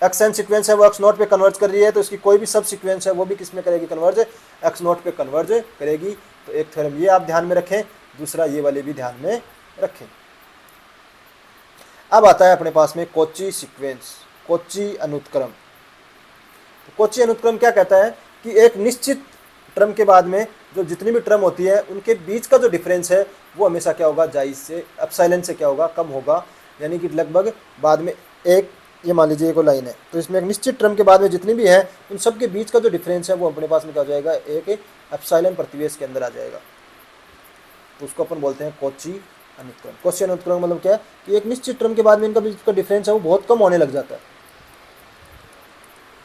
[SPEAKER 1] एक्स एन सीक्वेंस है वो एक्स नोट पे कन्वर्ज कर रही है, तो इसकी कोई भी सब सीक्वेंस है वो भी किस में करेगी, कन्वर्ज, एक्स नोट पे कन्वर्ज करेगी। तो एक थ्योरम ये आप ध्यान में रखें, दूसरा ये वाले भी ध्यान में रखें। अब आता है अपने पास में कोची सीक्वेंस, कोची अनुत्क्रम। तो कोची अनुत्क्रम क्या कहता है कि एक निश्चित टर्म के बाद में जो जितनी भी टर्म होती है उनके बीच का जो डिफरेंस है वो हमेशा क्या होगा, जाइज से, एप्सिलॉन से क्या होगा, कम होगा, यानी कि लगभग बाद में एक, ये मान लीजिए एक लाइन है, तो इसमें एक निश्चित टर्म के बाद में जितनी भी है उन सब के बीच का जो डिफरेंस है वो अपने पास में क्या हो जाएगा, एक एप्सिलॉन प्रतिवेश के अंदर आ जाएगा, तो उसको अपन बोलते हैं कोची अनुत्क्रम। कोची अनुत्क्रम मतलब क्या है कि एक निश्चित टर्म के बाद में इनका बीच का डिफरेंस है वो बहुत कम होने लग जाता है।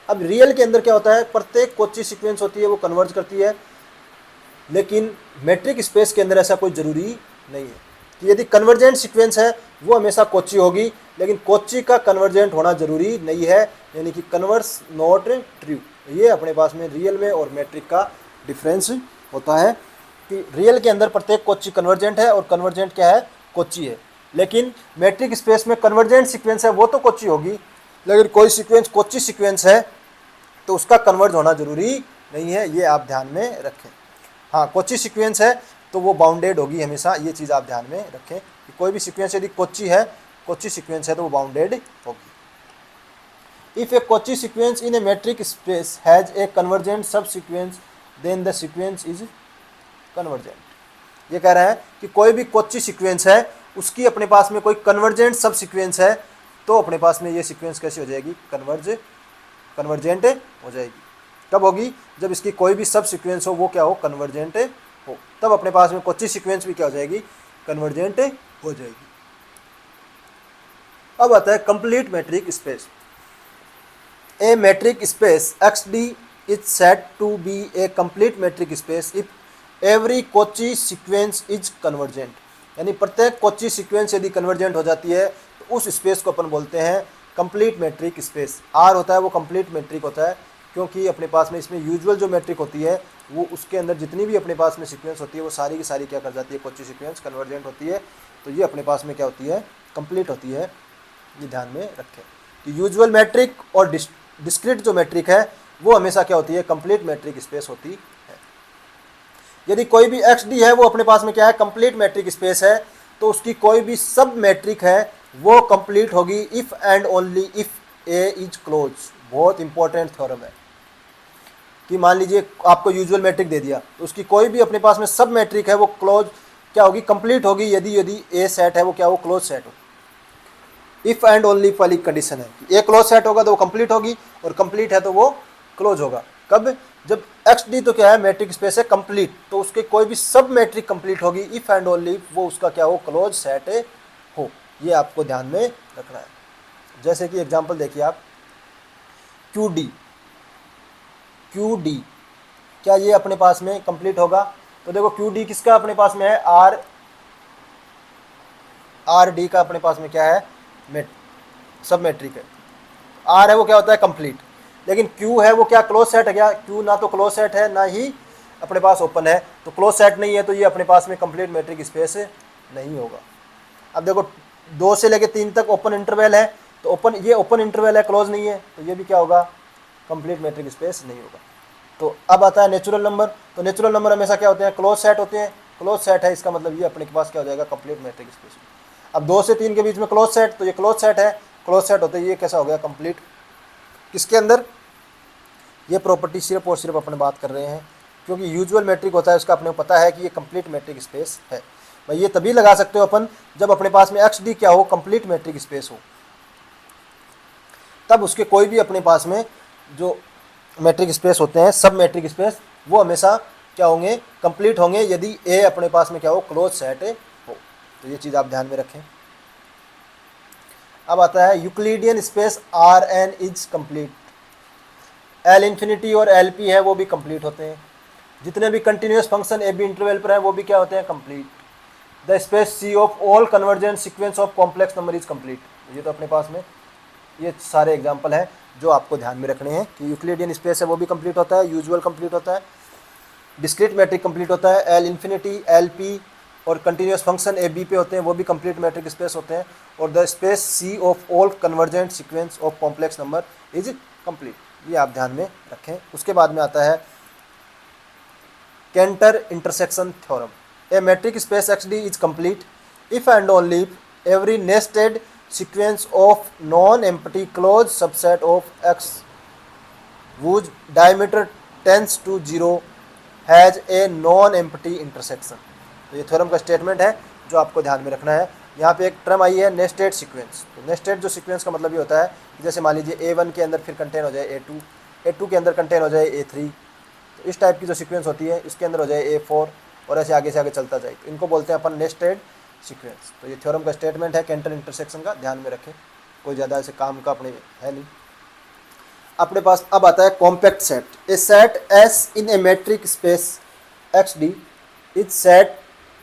[SPEAKER 1] अब रियल के अंदर क्या होता है, प्रत्येक कोची सीक्वेंस होती है वो कन्वर्ज करती है, लेकिन मैट्रिक स्पेस के अंदर ऐसा कोई जरूरी नहीं है कि यदि कन्वर्जेंट सीक्वेंस है वो हमेशा कोची होगी, लेकिन कोची का कन्वर्जेंट होना जरूरी नहीं है, यानी कि कन्वर्स नॉट ट्रू। ये अपने पास में रियल में और मैट्रिक का डिफरेंस होता है कि रियल के अंदर प्रत्येक कोची कन्वर्जेंट है और कन्वर्जेंट क्या है, कोची है, लेकिन मैट्रिक स्पेस में कन्वर्जेंट सीक्वेंस है वो तो कोची होगी, लेकिन कोई सीक्वेंस कोची सीक्वेंस है तो उसका कन्वर्ज होना जरूरी नहीं है, ये आप ध्यान में रखें। हाँ, कोची सीक्वेंस है तो वो बाउंडेड होगी हमेशा, ये चीज़ आप ध्यान में रखें कि कोई भी सीक्वेंस यदि कोची है, कोची सीक्वेंस है तो वो बाउंडेड होगी। If a Cauchy sequence in a metric space has a convergent subsequence then the sequence is convergent. ये कह रहा है कि कोई भी कोची सीक्वेंस है उसकी अपने पास में कोई कन्वर्जेंट सब सीक्वेंस है तो अपने पास में ये सीक्वेंस कैसी हो जाएगी, कन्वर्जेंट हो जाएगी। कब होगी, जब इसकी कोई भी सब सीक्वेंस हो वो क्या हो, कन्वर्जेंट हो, तब अपने पास में कोची सीक्वेंस भी क्या हो जाएगी, कन्वर्जेंट हो जाएगी। अब आता है complete metric space. A metric space X D is set to be a complete metric space if every Cauchy sequence is convergent, यानी प्रत्येक कोची सीक्वेंस यदि कन्वर्जेंट हो जाती है तो उस स्पेस को अपन बोलते हैं कंप्लीट मैट्रिक स्पेस। आर होता है वो कंप्लीट मैट्रिक होता है, क्योंकि अपने पास में इसमें यूजुअल जो मैट्रिक होती है वो उसके अंदर जितनी भी अपने पास में सीक्वेंस होती है वो सारी की सारी क्या कर जाती है, कोची सीक्वेंस कन्वर्जेंट होती है, तो ये अपने पास में क्या होती है, कंप्लीट होती है। ये ध्यान में रखें कि यूजुअल मैट्रिक और डिस्क्रीट जो मैट्रिक है वो हमेशा क्या होती है, कंप्लीट मैट्रिक स्पेस होती है। यदि कोई भी एक्स डी है वो अपने पास में क्या है, कंप्लीट मैट्रिक स्पेस है, तो उसकी कोई भी सब मैट्रिक है वो कंप्लीट होगी if and only if A is close. बहुत इंपॉर्टेंट थ्योरम है कि मान लीजिए आपको यूजुअल मैट्रिक दे दिया तो उसकी कोई भी अपने पास में सब मैट्रिक है वो क्लोज क्या होगी, कंप्लीट होगी, यदि ए सेट है वो क्या हो, क्लोज सेट हो। इफ एंड ओनली वाली कंडीशन है कि ए क्लोज सेट होगा तो वो कंप्लीट होगी, और कंप्लीट है तो वो क्लोज होगा। कब, जब एक्स डी तो क्या है, मैट्रिक स्पेस है कंप्लीट, तो उसके कोई भी सब मैट्रिक कंप्लीट होगी इफ एंड ओनली वो उसका क्या हो, क्लोज सेट हो। ये आपको ध्यान में रखना है। जैसे कि एग्जांपल देखिए आप, क्यू डी क्या ये अपने पास में कंप्लीट होगा, तो देखो क्यू डी किसका अपने पास में है, आर डी का अपने पास में क्या है, सब मैट्रिक है। आर है वो क्या होता है, कंप्लीट, लेकिन Q है वो क्या क्लोज सेट है क्या? Q ना तो क्लोज सेट है ना ही अपने पास ओपन है, तो क्लोज सेट नहीं है तो ये अपने पास में कंप्लीट मैट्रिक स्पेस नहीं होगा। अब देखो 2 से लेके 3 तक ओपन इंटरवल है, तो ओपन, ये ओपन इंटरवल है, क्लोज नहीं है, तो ये भी क्या होगा? कंप्लीट मैट्रिक स्पेस नहीं होगा। तो अब आता है नेचुरल नंबर। तो नेचुरल नंबर हमेशा क्या होते हैं? क्लोज सेट होते हैं। क्लोज सेट है, इसका मतलब ये अपने के पास क्या हो जाएगा? Complete metric space. अब 2 से 3 के बीच में क्लोज सेट, तो ये क्लोज सेट है। क्लोज सेट होते हैं, ये कैसा हो गया? कंप्लीट। किसके अंदर? ये प्रॉपर्टी सिर्फ और सिर्फ अपने बात कर रहे हैं क्योंकि यूजुअल मैट्रिक होता है उसका अपने को पता है कि ये कंप्लीट मैट्रिक स्पेस है। भाई ये तभी लगा सकते हो अपन जब अपने पास में एक्स डी क्या हो? कंप्लीट मैट्रिक स्पेस हो, तब उसके कोई भी अपने पास में जो मैट्रिक स्पेस होते हैं, सब मैट्रिक स्पेस, वो हमेशा क्या होंगे? कंप्लीट होंगे यदि ए अपने पास में क्या हो? क्लोज सेट हो। तो ये चीज़ आप ध्यान में रखें। अब आता है Euclidean space R N is complete. L infinity और एल पी है वो भी कंप्लीट होते हैं। जितने भी continuous function A B interval पर हैं वो भी क्या होते हैं? Complete. The space C of all convergent sequence of complex number is complete. ये तो अपने पास में ये सारे एग्जाम्पल हैं जो आपको ध्यान में रखने हैं कि यूक्लिडियन स्पेस है वो भी कंप्लीट होता है, यूजुअल कंप्लीट होता है, डिस्क्रीट मैट्रिक कंप्लीट होता है, एल इन्फिनिटी, एल पी और कंटिन्यूस फंक्शन ए बी पे होते हैं वो भी कंप्लीट मैट्रिक स्पेस होते हैं, और the space C of all convergent sequence of complex number is complete. ये आप ध्यान में रखें। उसके बाद में आता है Cantor intersection theorem. A metric space X D is complete if and only if every nested sequence of non-empty closed subset of X whose diameter tends to 0 has a non-empty intersection। तो ये theorem का statement है जो आपको ध्यान में रखना है। यहाँ पे एक टर्म आई है नेस्टेड सीक्वेंस। तो नेस्टेड जो सीक्वेंस का मतलब ये होता है कि जैसे मान लीजिए A1 के अंदर फिर कंटेन हो जाए A2, A2 के अंदर कंटेन हो जाए A3, तो इस टाइप की जो सीक्वेंस होती है इसके अंदर हो जाए A4 और ऐसे आगे से आगे चलता जाए, तो इनको बोलते हैं अपन नेस्टेड सीक्वेंस। तो ये थ्योरम का स्टेटमेंट है कैंटर इंटरसेक्शन का, ध्यान में रखें, कोई ज़्यादा ऐसे काम का अपने है नहीं। अपने पास अब आता है compact set. A set S in a metric space X D is set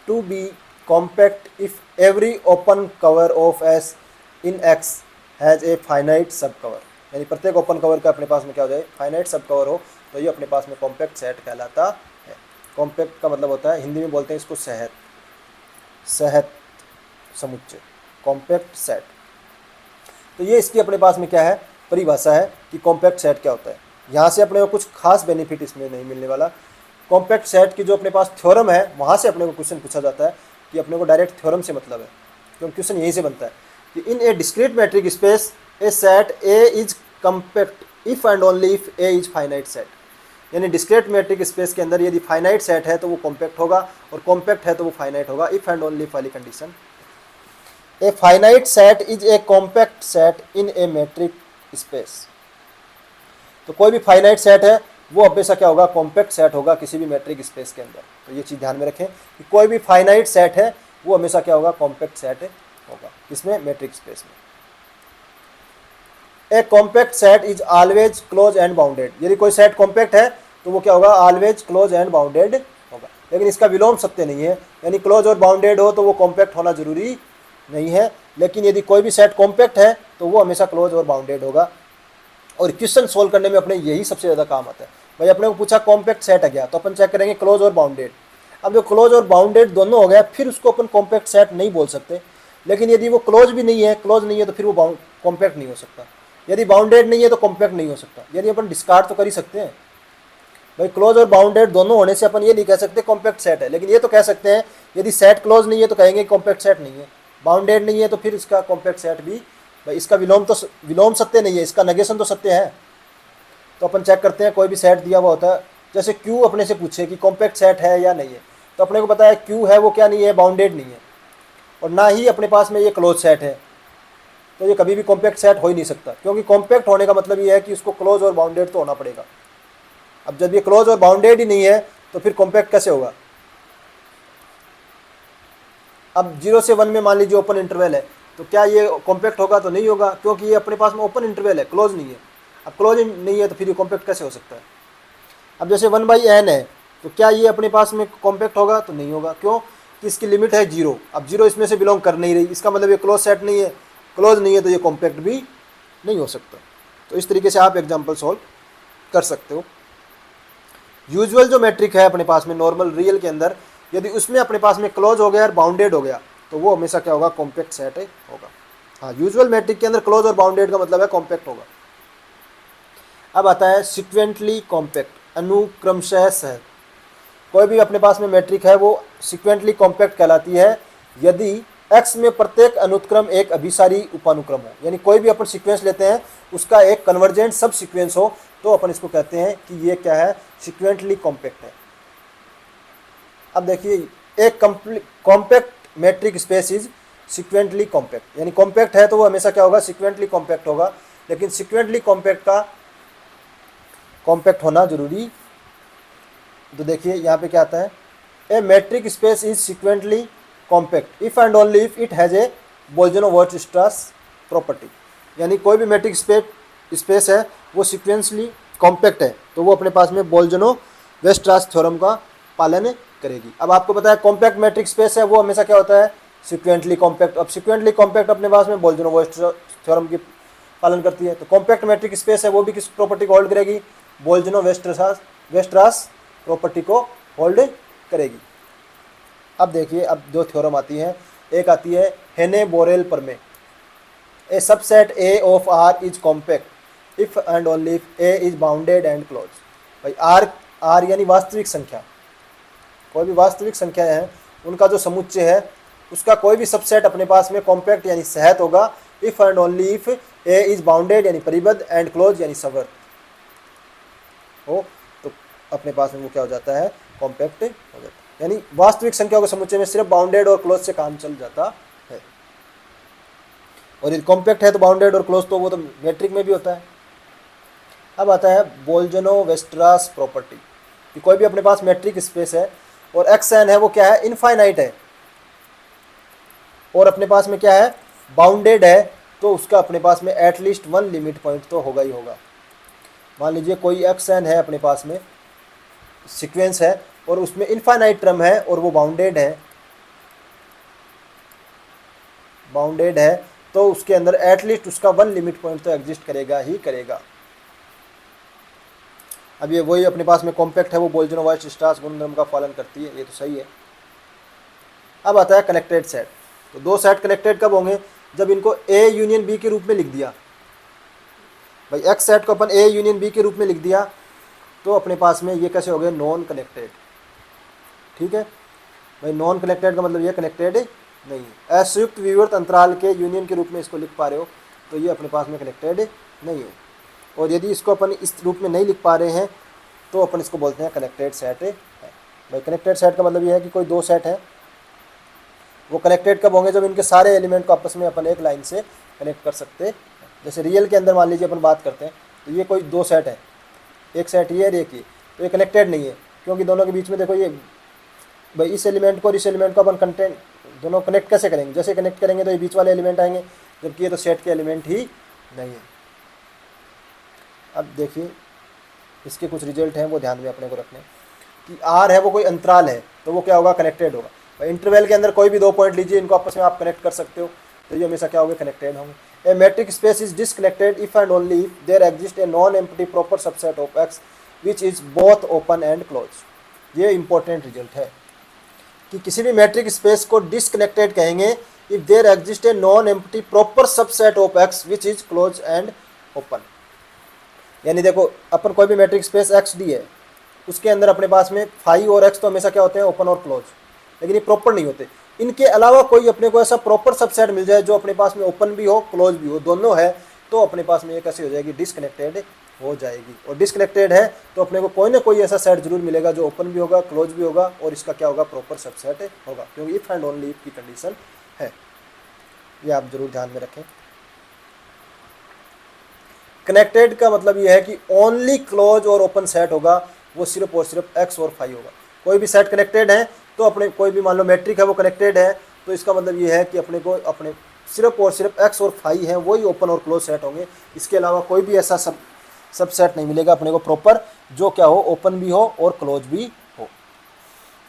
[SPEAKER 1] to be compact if every open cover of S in X has a finite sub cover. यानी प्रत्येक ओपन कवर का अपने पास में क्या हो जाए? Finite sub cover हो, तो ये अपने पास में कॉम्पैक्ट सेट कहलाता है। कॉम्पैक्ट का मतलब होता है, हिंदी में बोलते हैं इसको सहत, सहत समुच्चय, कॉम्पैक्ट सेट। तो ये इसकी अपने पास में क्या है? परिभाषा है कि कॉम्पैक्ट सेट क्या होता है। यहाँ से अपने को कुछ खास बेनिफिट इसमें नहीं मिलने वाला। कॉम्पैक्ट सेट की जो अपने पास थ्योरम है वहाँ से अपने को क्वेश्चन पूछा जाता है कि अपने को डायरेक्ट थ्योरम से मतलब है, क्योंकि क्वेश्चन यहीं से बनता है कि in a discrete metric space a set A is compact if and only if A is finite set. यानी डिस्क्रीट मैट्रिक स्पेस के अंदर यदि फाइनाइट सेट है तो वो कॉम्पैक्ट होगा, और कॉम्पैक्ट है तो वो फाइनाइट होगा, इफ एंड ओनली इफ वाली condition. A finite set is a compact set in a metric space. तो कोई भी फाइनाइट सेट है वो हमेशा क्या होगा? कॉम्पैक्ट सेट होगा किसी भी मैट्रिक स्पेस के अंदर। तो ये चीज़ ध्यान में रखें कि कोई भी फाइनाइट सेट है वो हमेशा क्या होगा? कॉम्पैक्ट सेट होगा इसमें, मैट्रिक स्पेस में। A compact set is always close and bounded. यदि कोई सेट कॉम्पैक्ट है तो वो क्या होगा? ऑलवेज क्लोज एंड बाउंडेड होगा। लेकिन इसका विलोम सत्य नहीं है, यानी क्लोज और बाउंडेड हो तो वो कॉम्पैक्ट होना जरूरी नहीं है। लेकिन यदि कोई भी सेट कॉम्पैक्ट है तो वो हमेशा क्लोज और बाउंडेड होगा। और क्वेश्चन सोल्व करने में अपने यही सबसे ज़्यादा काम आता है। भाई अपने को पूछा कॉम्पैक्ट सेट है क्या, तो अपन चेक करेंगे क्लोज और बाउंडेड। अब जो क्लोज और बाउंडेड दोनों हो गया, फिर उसको अपन कॉम्पैक्ट सेट नहीं बोल सकते। लेकिन यदि वो क्लोज भी नहीं है, क्लोज नहीं है, तो फिर वो कॉम्पैक्ट नहीं हो सकता। यदि बाउंडेड नहीं है तो कॉम्पैक्ट नहीं हो सकता। यदि अपन डिस्कार्ड तो कर ही सकते हैं भाई, क्लोज और बाउंडेड दोनों होने से अपन ये नहीं कह सकते कॉम्पैक्ट सेट है। लेकिन ये तो कह सकते हैं यदि सेट क्लोज नहीं है तो कहेंगे कॉम्पैक्ट सेट नहीं है, बाउंडेड नहीं है तो फिर इसका कॉम्पैक्ट सेट भी, भाई इसका विलोम सत्य नहीं है, इसका नेगेशन तो सत्य है। तो अपन चेक करते हैं, कोई भी सेट दिया हुआ होता है, जैसे क्यू अपने से पूछे कि कॉम्पैक्ट सेट है या नहीं है, तो अपने को पता है क्यू है वो क्या नहीं है? बाउंडेड नहीं है, और ना ही अपने पास में ये क्लोज सेट है, तो ये कभी भी कॉम्पैक्ट सेट हो ही नहीं सकता। क्योंकि कॉम्पैक्ट होने का मतलब ये है कि उसको क्लोज और बाउंडेड तो होना पड़ेगा। अब जब ये क्लोज और बाउंडेड ही नहीं है तो फिर कॉम्पैक्ट कैसे होगा? अब 0 से 1 में मान लीजिए ओपन इंटरवल है, तो क्या ये कॉम्पैक्ट होगा? तो नहीं होगा, क्योंकि ये अपने पास में ओपन इंटरवल है, क्लोज नहीं है। अब क्लोज नहीं है तो फिर ये कॉम्पैक्ट कैसे हो सकता है? अब जैसे 1/n है, तो क्या ये अपने पास में कॉम्पैक्ट होगा? तो नहीं होगा, क्यों कि इसकी लिमिट है 0। अब 0 इसमें से बिलोंग कर नहीं रही, इसका मतलब ये क्लोज सेट नहीं है, क्लोज नहीं है तो ये कॉम्पैक्ट भी नहीं हो सकता। तो इस तरीके से आप एग्जाम्पल सॉल्व कर सकते हो। यूजुअल जो मैट्रिक है अपने पास में नॉर्मल रियल के अंदर, यदि उसमें अपने पास में क्लोज हो गया और बाउंडेड हो गया तो वो हमेशा क्या होगा, कॉम्पैक्ट सेट होगा। हाँ, यूजुअल मैट्रिक के अंदर क्लोज और बाउंडेड का मतलब है कॉम्पैक्ट होगा। अब आता है सिक्वेंटली कॉम्पैक्ट, अनुक्रमशः सह। कोई भी अपने पास में मैट्रिक है वो सिक्वेंटली कॉम्पैक्ट कहलाती है यदि x में प्रत्येक अनुत्क्रम एक अभिसारी उपानुक्रम हो, यानी कोई भी अपन सीक्वेंस लेते हैं उसका एक कन्वर्जेंट सब सीक्वेंस हो तो अपन इसको कहते हैं कि ये क्या है, सिक्वेंटली कॉम्पैक्ट है। अब देखिए, एक compact metric space is sequentially compact, यानी कॉम्पैक्ट है तो वो हमेशा क्या होगा, सिक्वेंटली कॉम्पैक्ट होगा। लेकिन सिक्वेंटली कॉम्पैक्ट का कॉम्पैक्ट होना जरूरी, तो देखिए यहाँ पे क्या आता है, a metric space is sequentially compact if and only if it has a Bolzano Weierstrass property. यानी कोई भी मैट्रिक स्पेस है वो सिक्वेंसली कॉम्पैक्ट है तो वो अपने पास में बोल्जनो-वीर्स्ट-स्ट्रास थ्योरम का पालन करेगी। अब आपको पता है कॉम्पैक्ट मैट्रिक स्पेस है वो हमेशा क्या होता है, सिक्वेंटली कॉम्पैक्ट। अब सिक्वेंटली कॉम्पैक्ट अपने पास में बोल्जनो-वीर्स्ट थ्योरम की पालन करती है, तो कॉम्पैक्ट मैट्रिक स्पेस है वो भी किस प्रॉपर्टी को होल्ड करेगी, बोल्जनो-वीर्स्ट-स्ट्रास प्रॉपर्टी को होल्ड करेगी। अब देखिए, अब दो थ्योरम आती हैं, एक आती है हेने-बोरेल प्रमेय, a subset A of R is compact if and only if A is bounded and close. भाई आर यानी वास्तविक संख्या, कोई भी वास्तविक संख्या है उनका जो समुच्चय है उसका कोई भी सबसेट अपने पास में कॉम्पैक्ट यानी सहत होगा if and only if A is bounded यानी परिबद्ध एंड क्लोज यानी संवर्त हो, तो अपने पास में वो क्या हो जाता है, कॉम्पैक्ट हो जाता है। यानी वास्तविक संख्याओं के समुच्चय में सिर्फ बाउंडेड और क्लोज से काम चल जाता है, और यदि कॉम्पैक्ट है तो बाउंडेड और क्लोज तो वो तो मैट्रिक में भी होता है। अब आता है बोल्जनो-वीर्स्ट-स्ट्रास प्रॉपर्टी, कि कोई भी अपने पास मैट्रिक स्पेस है और एक्स एन है वो क्या है, इनफाइनाइट है, और अपने पास में क्या है, बाउंडेड है, तो उसका अपने पास में एटलीस्ट वन लिमिट पॉइंट तो होगा ही होगा। मान लीजिए कोई एक्स एन है अपने पास में सीक्वेंस है और उसमें इनफाइनाइट टर्म है और वो बाउंडेड है, तो उसके अंदर एटलीस्ट उसका वन लिमिट पॉइंट तो एग्जिस्ट करेगा ही करेगा। अब ये वही अपने पास में कॉम्पैक्ट है वो बोल्जनो-वीर्स्ट-स्ट्रास गुणधर्म का पालन करती है, ये तो सही है। अब आता है कनेक्टेड सेट, तो दो सेट कनेक्टेड कब होंगे, जब इनको ए यूनियन बी के रूप में लिख दिया। भाई एक्स सेट को अपन ए यूनियन बी के रूप में लिख दिया तो अपने पास में ये कैसे हो गए, नॉन कनेक्टेड। ठीक है भाई, नॉन कनेक्टेड का मतलब ये कनेक्टेड नहीं है। असंयुक्त विवर्त अंतराल के यूनियन के रूप में इसको लिख पा रहे हो तो ये अपने पास में कनेक्टेड नहीं है, और यदि इसको अपन इस रूप में नहीं लिख पा रहे हैं तो अपन इसको बोलते हैं कनेक्टेड सेट है। भाई कनेक्टेड सेट का मतलब ये है कि कोई दो सेट है वो कनेक्टेड कब होंगे, जब इनके सारे एलिमेंट को आपस में अपन एक लाइन से कनेक्ट कर सकते हैं। जैसे रियल के अंदर मान लीजिए अपन बात करते हैं तो ये कोई दो सेट है, एक सेट ये और एक ये, तो ये कनेक्टेड नहीं है क्योंकि दोनों के बीच में देखो ये, भाई इस एलिमेंट को और इस एलिमेंट को अपन कंटेंट दोनों कनेक्ट कैसे करेंगे, जैसे कनेक्ट करेंगे तो ये बीच वाले एलिमेंट आएंगे, जबकि ये तो सेट के एलिमेंट ही नहीं है। अब देखिए इसके कुछ रिजल्ट हैं वो ध्यान में अपने को रखने, कि आर है वो कोई अंतराल है तो वो क्या होगा, कनेक्टेड होगा। भाई इंटरवल के अंदर कोई भी दो पॉइंट लीजिए, इनको आपस में आप कनेक्ट कर सकते हो तो ये हमेशा क्या होंगे, कनेक्टेड होंगे। A metric space is disconnected if and only if there exist a non empty proper subset of X which is both open and close. ये इंपॉर्टेंट रिजल्ट है कि किसी भी मैट्रिक स्पेस को डिसकनेक्टेड कहेंगे if there exist a non empty proper subset of X which is close and open. यानी देखो अपन कोई भी मैट्रिक स्पेस एक्स डी है उसके अंदर अपने पास में फाई और एक्स तो हमेशा क्या होते हैं, ओपन और क्लोज, लेकिन ये प्रॉपर नहीं होते। इनके अलावा कोई अपने को ऐसा प्रॉपर सबसेट मिल जाए जो अपने पास में ओपन भी हो क्लोज भी हो, दोनों है, तो अपने पास में ये कैसे हो जाएगी, डिसकनेक्टेड हो जाएगी। और डिसकनेक्टेड है तो अपने को कोई ना कोई ऐसा सेट जरूर मिलेगा जो ओपन भी होगा क्लोज भी होगा और इसका क्या होगा, प्रॉपर सबसेट होगा, क्योंकि इफ एंड ओनली इफ की कंडीशन है। ये आप जरूर ध्यान में रखें। कनेक्टेड का मतलब ये है कि ओनली क्लोज और ओपन सेट होगा, वो सिर्फ और सिर्फ एक्स और फाई होगा। कोई भी सेट कनेक्टेड है तो अपने कोई भी मान लो मैट्रिक है वो कनेक्टेड है तो इसका मतलब ये है कि अपने को अपने सिर्फ और सिर्फ एक्स और फाई है वही ओपन और क्लोज सेट होंगे। इसके अलावा कोई भी ऐसा सब सेट नहीं मिलेगा अपने को प्रॉपर जो क्या हो, ओपन भी हो और क्लोज भी हो।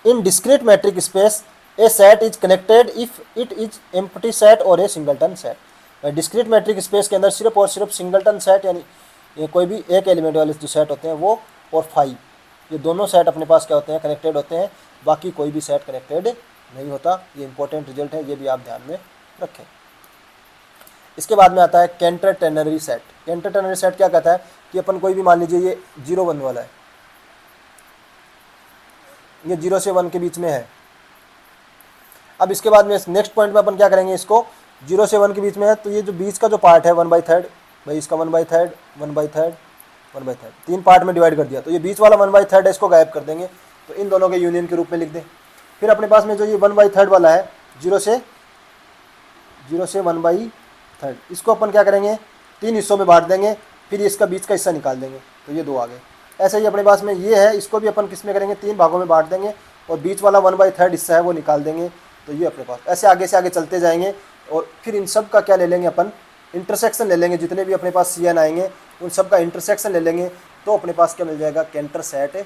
[SPEAKER 1] In discrete metric space a set is connected if it is empty set और a singleton set. Discrete metric space के अंदर सिर्फ और सिर्फ सिंगलटन सेट यानी ये कोई भी एक एलिमेंट वाले जो सेट होते हैं वो, और 5, ये दोनों सेट अपने पास क्या होते हैं, कनेक्टेड होते हैं, बाकी कोई भी सेट कनेक्टेड नहीं होता। ये इंपॉर्टेंट रिजल्ट है, ये भी आप ध्यान में रखें। इसके बाद में आता है Cantor ternary set. Cantor ternary set क्या कहता है कि अपन कोई भी मान लीजिए ये 0 1 वाला है, ये 0 से 1 के बीच में है। अब इसके बाद में नेक्स्ट पॉइंट में अपन क्या करेंगे, इसको 0 से 1 के बीच में है, तो ये जो बीच का जो पार्ट है 1/3, भाई इसका 1/3 1/3 1/3 तीन पार्ट में डिवाइड कर दिया, तो ये बीच वाला 1/3 है, इसको गायब कर देंगे, तो इन दोनों के यूनियन के रूप में लिख दें। फिर अपने पास में जो ये 1/3 वाला है 0 से 1/3, इसको अपन क्या करेंगे, 3 हिस्सों में बांट देंगे, फिर इसका बीच का हिस्सा निकाल देंगे, तो ये 2 आ गए। ऐसे ही अपने पास में ये है, इसको भी अपन किस में करेंगे, 3 भागों में बांट देंगे, और बीच वाला 1/3 हिस्सा है वो निकाल देंगे, तो ये अपने पास ऐसे आगे से आगे चलते जाएंगे। और फिर इन सब का क्या ले लेंगे अपन, इंटरसेक्शन ले लेंगे, जितने भी अपने पास CN आएंगे उन सब का इंटरसेक्शन ले लेंगे, तो अपने पास क्या मिल जाएगा, कैंटर सेट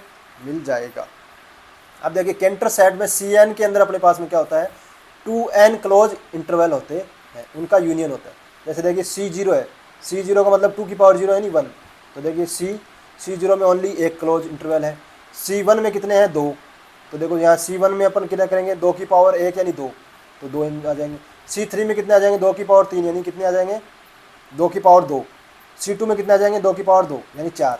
[SPEAKER 1] मिल जाएगा। अब देखिए कैंटर सेट में CN के अंदर अपने पास में क्या होता है, 2n क्लोज इंटरवल होते हैं, उनका यूनियन होता है। जैसे देखिए C0 है, C0 का मतलब 2 की पावर 0 है नहीं 1, तो देखिए C0 में ओनली एक क्लोज इंटरवल है। C1 में कितने हैं, 2, तो देखो यहाँ C1 में अपन कितना करेंगे, 2 की पावर 1 यानी 2, तो 2 आ जाएंगे। C3 में कितने आ जाएंगे, 2 की पावर 3 यानी कितने आ जाएंगे, 2 की पावर 2। C2 में कितने आ जाएंगे, 2 की पावर 2 यानी 4।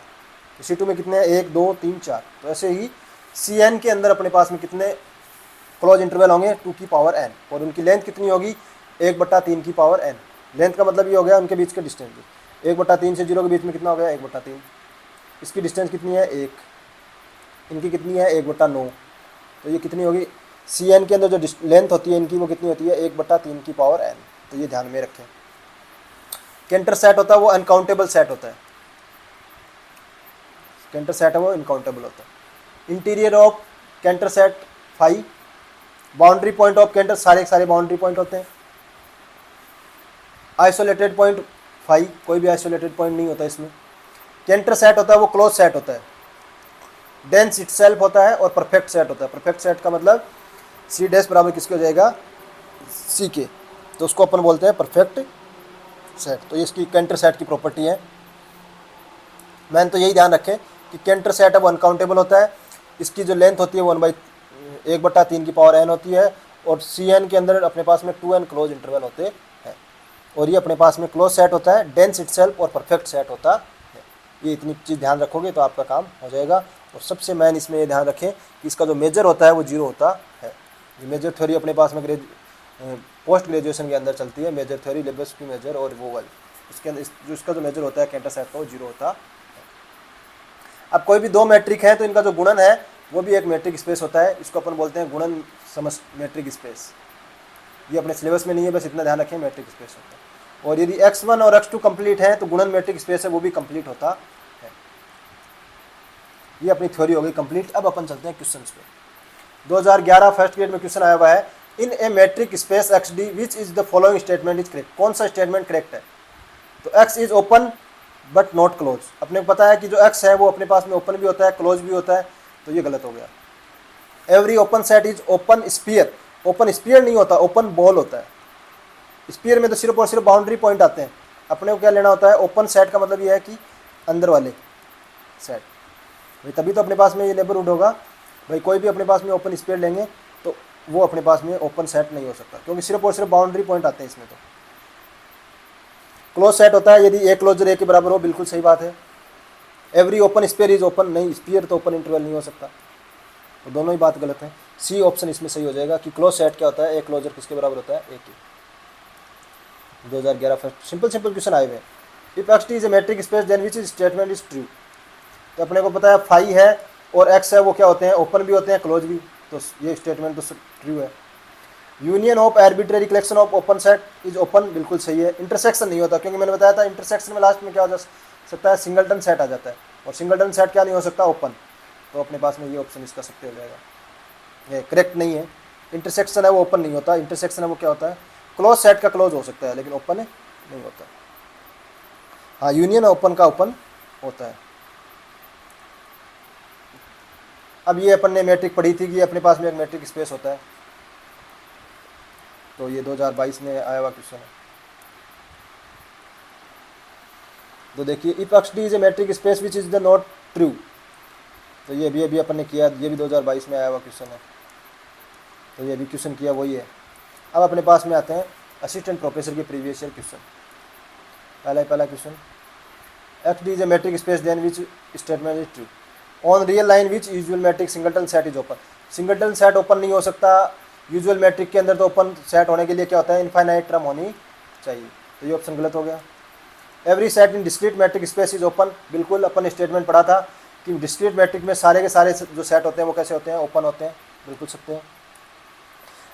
[SPEAKER 1] तो C2 में कितने हैं, 1 2 3 4। तो ऐसे ही CN के अंदर अपने पास में कितने क्लोज इंटरवल होंगे, 2 की पावर n, और उनकी लेंथ कितनी होगी, 1/3 की पावर n। लेंथ का मतलब ये हो गया उनके बीच के डिस्टेंस, 1/3 से 0 के बीच में कितना हो गया, 1/3। इसकी डिस्टेंस कितनी है, 1, इनकी कितनी है, 1/9। तो ये कितनी होगी, CN के अंदर जो लेंथ होती है इनकी वो कितनी होती है, 1/3 की पावर n। तो ये ध्यान में रखें। कैंटर सेट होता है वो अनकाउंटेबल सेट होता है, कैंटर सेट है वो अनकाउंटेबल होता है। Interior of Cantor set 5, boundary point of Cantor सारे बाउंड्री पॉइंट होते हैं। आइसोलेटेड पॉइंट 5, कोई भी आइसोलेटेड पॉइंट नहीं होता इसमें। कैंटर सेट होता है वो क्लोज सेट होता है, डेंस इटसेल्फ होता है, और परफेक्ट सेट होता है। परफेक्ट सेट का मतलब C डैश बराबर किसके हो जाएगा, C के, तो उसको अपन बोलते हैं परफेक्ट सेट। तो ये इसकी कैंटर सेट की प्रॉपर्टी है। मैंने तो यही ध्यान रखें कि कैंटर सेट है वो अनकाउंटेबल होता है, इसकी जो लेंथ होती है 1/3 की पावर n होती है, और CN के अंदर अपने पास में 2n क्लोज इंटरवल होते हैं, और ये अपने पास में क्लोज सेट होता है, डेंस इटसेल्फ और परफेक्ट सेट होता है। ये इतनी चीज़ ध्यान रखोगे तो आपका काम हो जाएगा। और सबसे मेन इसमें ये ध्यान रखें कि इसका जो मेजर होता है वो 0 होता है। ये मेजर थ्योरी अपने पास में पोस्ट ग्रेजुएशन के अंदर चलती है, मेजर थ्योरी, लेबेस्की मेजर और वोवल, इसके अंदर जो इसका जो मेजर होता है कैंटर सेट का वो 0 होता है। अब कोई भी 2 मैट्रिक है तो इनका जो गुणन है वो भी एक मैट्रिक स्पेस होता है, इसको अपन बोलते हैं गुणन समस मैट्रिक स्पेस। ये अपने सिलेबस में नहीं है, बस इतना ध्यान रखें, मैट्रिक स्पेस होता है। और यदि x1 और x2 कंप्लीट है तो गुणन मैट्रिक स्पेस है वो भी कंप्लीट होता है। ये अपनी थ्योरी हो गई कंप्लीट। अब अपन चलते हैं क्वेश्चंस पे। 2011 फर्स्ट ग्रेड में क्वेश्चन आया हुआ है, in a metric space XD which is the following statement is correct. कौन सा स्टेटमेंट करेक्ट है, तो x is open but not close. अपने को पता है कि जो x है वो अपने पास में ओपन भी होता है, क्लोज भी होता है, तो ये गलत हो गया। Every open set is open sphere, open sphere नहीं होता, ओपन बॉल होता है। स्फीयर में तो सिर्फ और सिर्फ बाउंड्री पॉइंट आते हैं। अपने को क्या लेना होता है, ओपन सेट का मतलब ये है कि अंदर वाले सेट, भाई तभी तो अपने पास में ये नेबरहुड होगा। भाई कोई भी अपने पास में ओपन स्फीयर लेंगे तो वो अपने पास में ओपन सेट नहीं हो सकता, क्योंकि सिर्फ और सिर्फ बाउंड्री पॉइंट आते हैं इसमें। तो क्लोज सेट होता है यदि ए क्लोजर ए के बराबर हो, बिल्कुल सही बात है। Every open sphere is open, नहीं, स्फीयर तो ओपन इंटरवल नहीं हो सकता, तो दोनों ही बात गलत है। सी ऑप्शन इसमें सही हो जाएगा कि क्लोज सेट क्या होता है, ए क्लोजर किसके बराबर होता है, ए के। 2011 फर्स्ट सिंपल क्वेश्चन आए हुए। If X T is a metric space then which is statement is true. तो अपने को पता है फाई है और एक्स है वो क्या होते हैं, ओपन भी होते हैं, क्लोज भी, तो ये स्टेटमेंट तो ट्रू है। Union of arbitrary collection of open set is open, बिल्कुल सही है। इंटरसेक्शन नहीं होता, क्योंकि मैंने बताया था इंटरसेक्शन में लास्ट में क्या हो जा सकता है, सिंगलटन सेट आ जाता है, और सिंगलटन सेट क्या नहीं हो सकता, ओपन। तो अपने पास में ये ऑप्शन इसका सत्य हो जाएगा, ये करेक्ट नहीं है। इंटरसेक्शन है वो ओपन नहीं होता, इंटरसेक्शन है वो क्या होता है, क्लोज सेट का क्लोज हो सकता है लेकिन ओपन नहीं होता। हाँ, यूनियन ओपन का ओपन होता है। अब ये अपन ने मैट्रिक पढ़ी थी कि अपने पास में एक मैट्रिक स्पेस होता है, तो ये 2022 में आया हुआ क्वेश्चन है। तो देखिए if x D is a metric space which is the not true, तो ये भी अभी अपन ने किया, ये भी 2022 में आया हुआ क्वेश्चन है, तो ये भी क्वेश्चन किया वही है। अब अपने पास में आते हैं असिस्टेंट प्रोफेसर के प्रीवियस ईयर क्वेश्चन। पहला question, X D is a metric space then which statement is true on real line which usual metric singleton set is open. Singleton set open नहीं हो सकता, यूजुअल मैट्रिक के अंदर तो open set होने के लिए क्या होता है, इनफाइनाइट टर्म होनी चाहिए, तो ये ऑप्शन गलत हो गया। Every set in discrete metric space is open, बिल्कुल अपन स्टेटमेंट पढ़ा था कि डिस्क्रीट मैट्रिक में सारे के सारे जो सेट होते हैं वो कैसे होते हैं, ओपन होते हैं, बिल्कुल सकते हैं।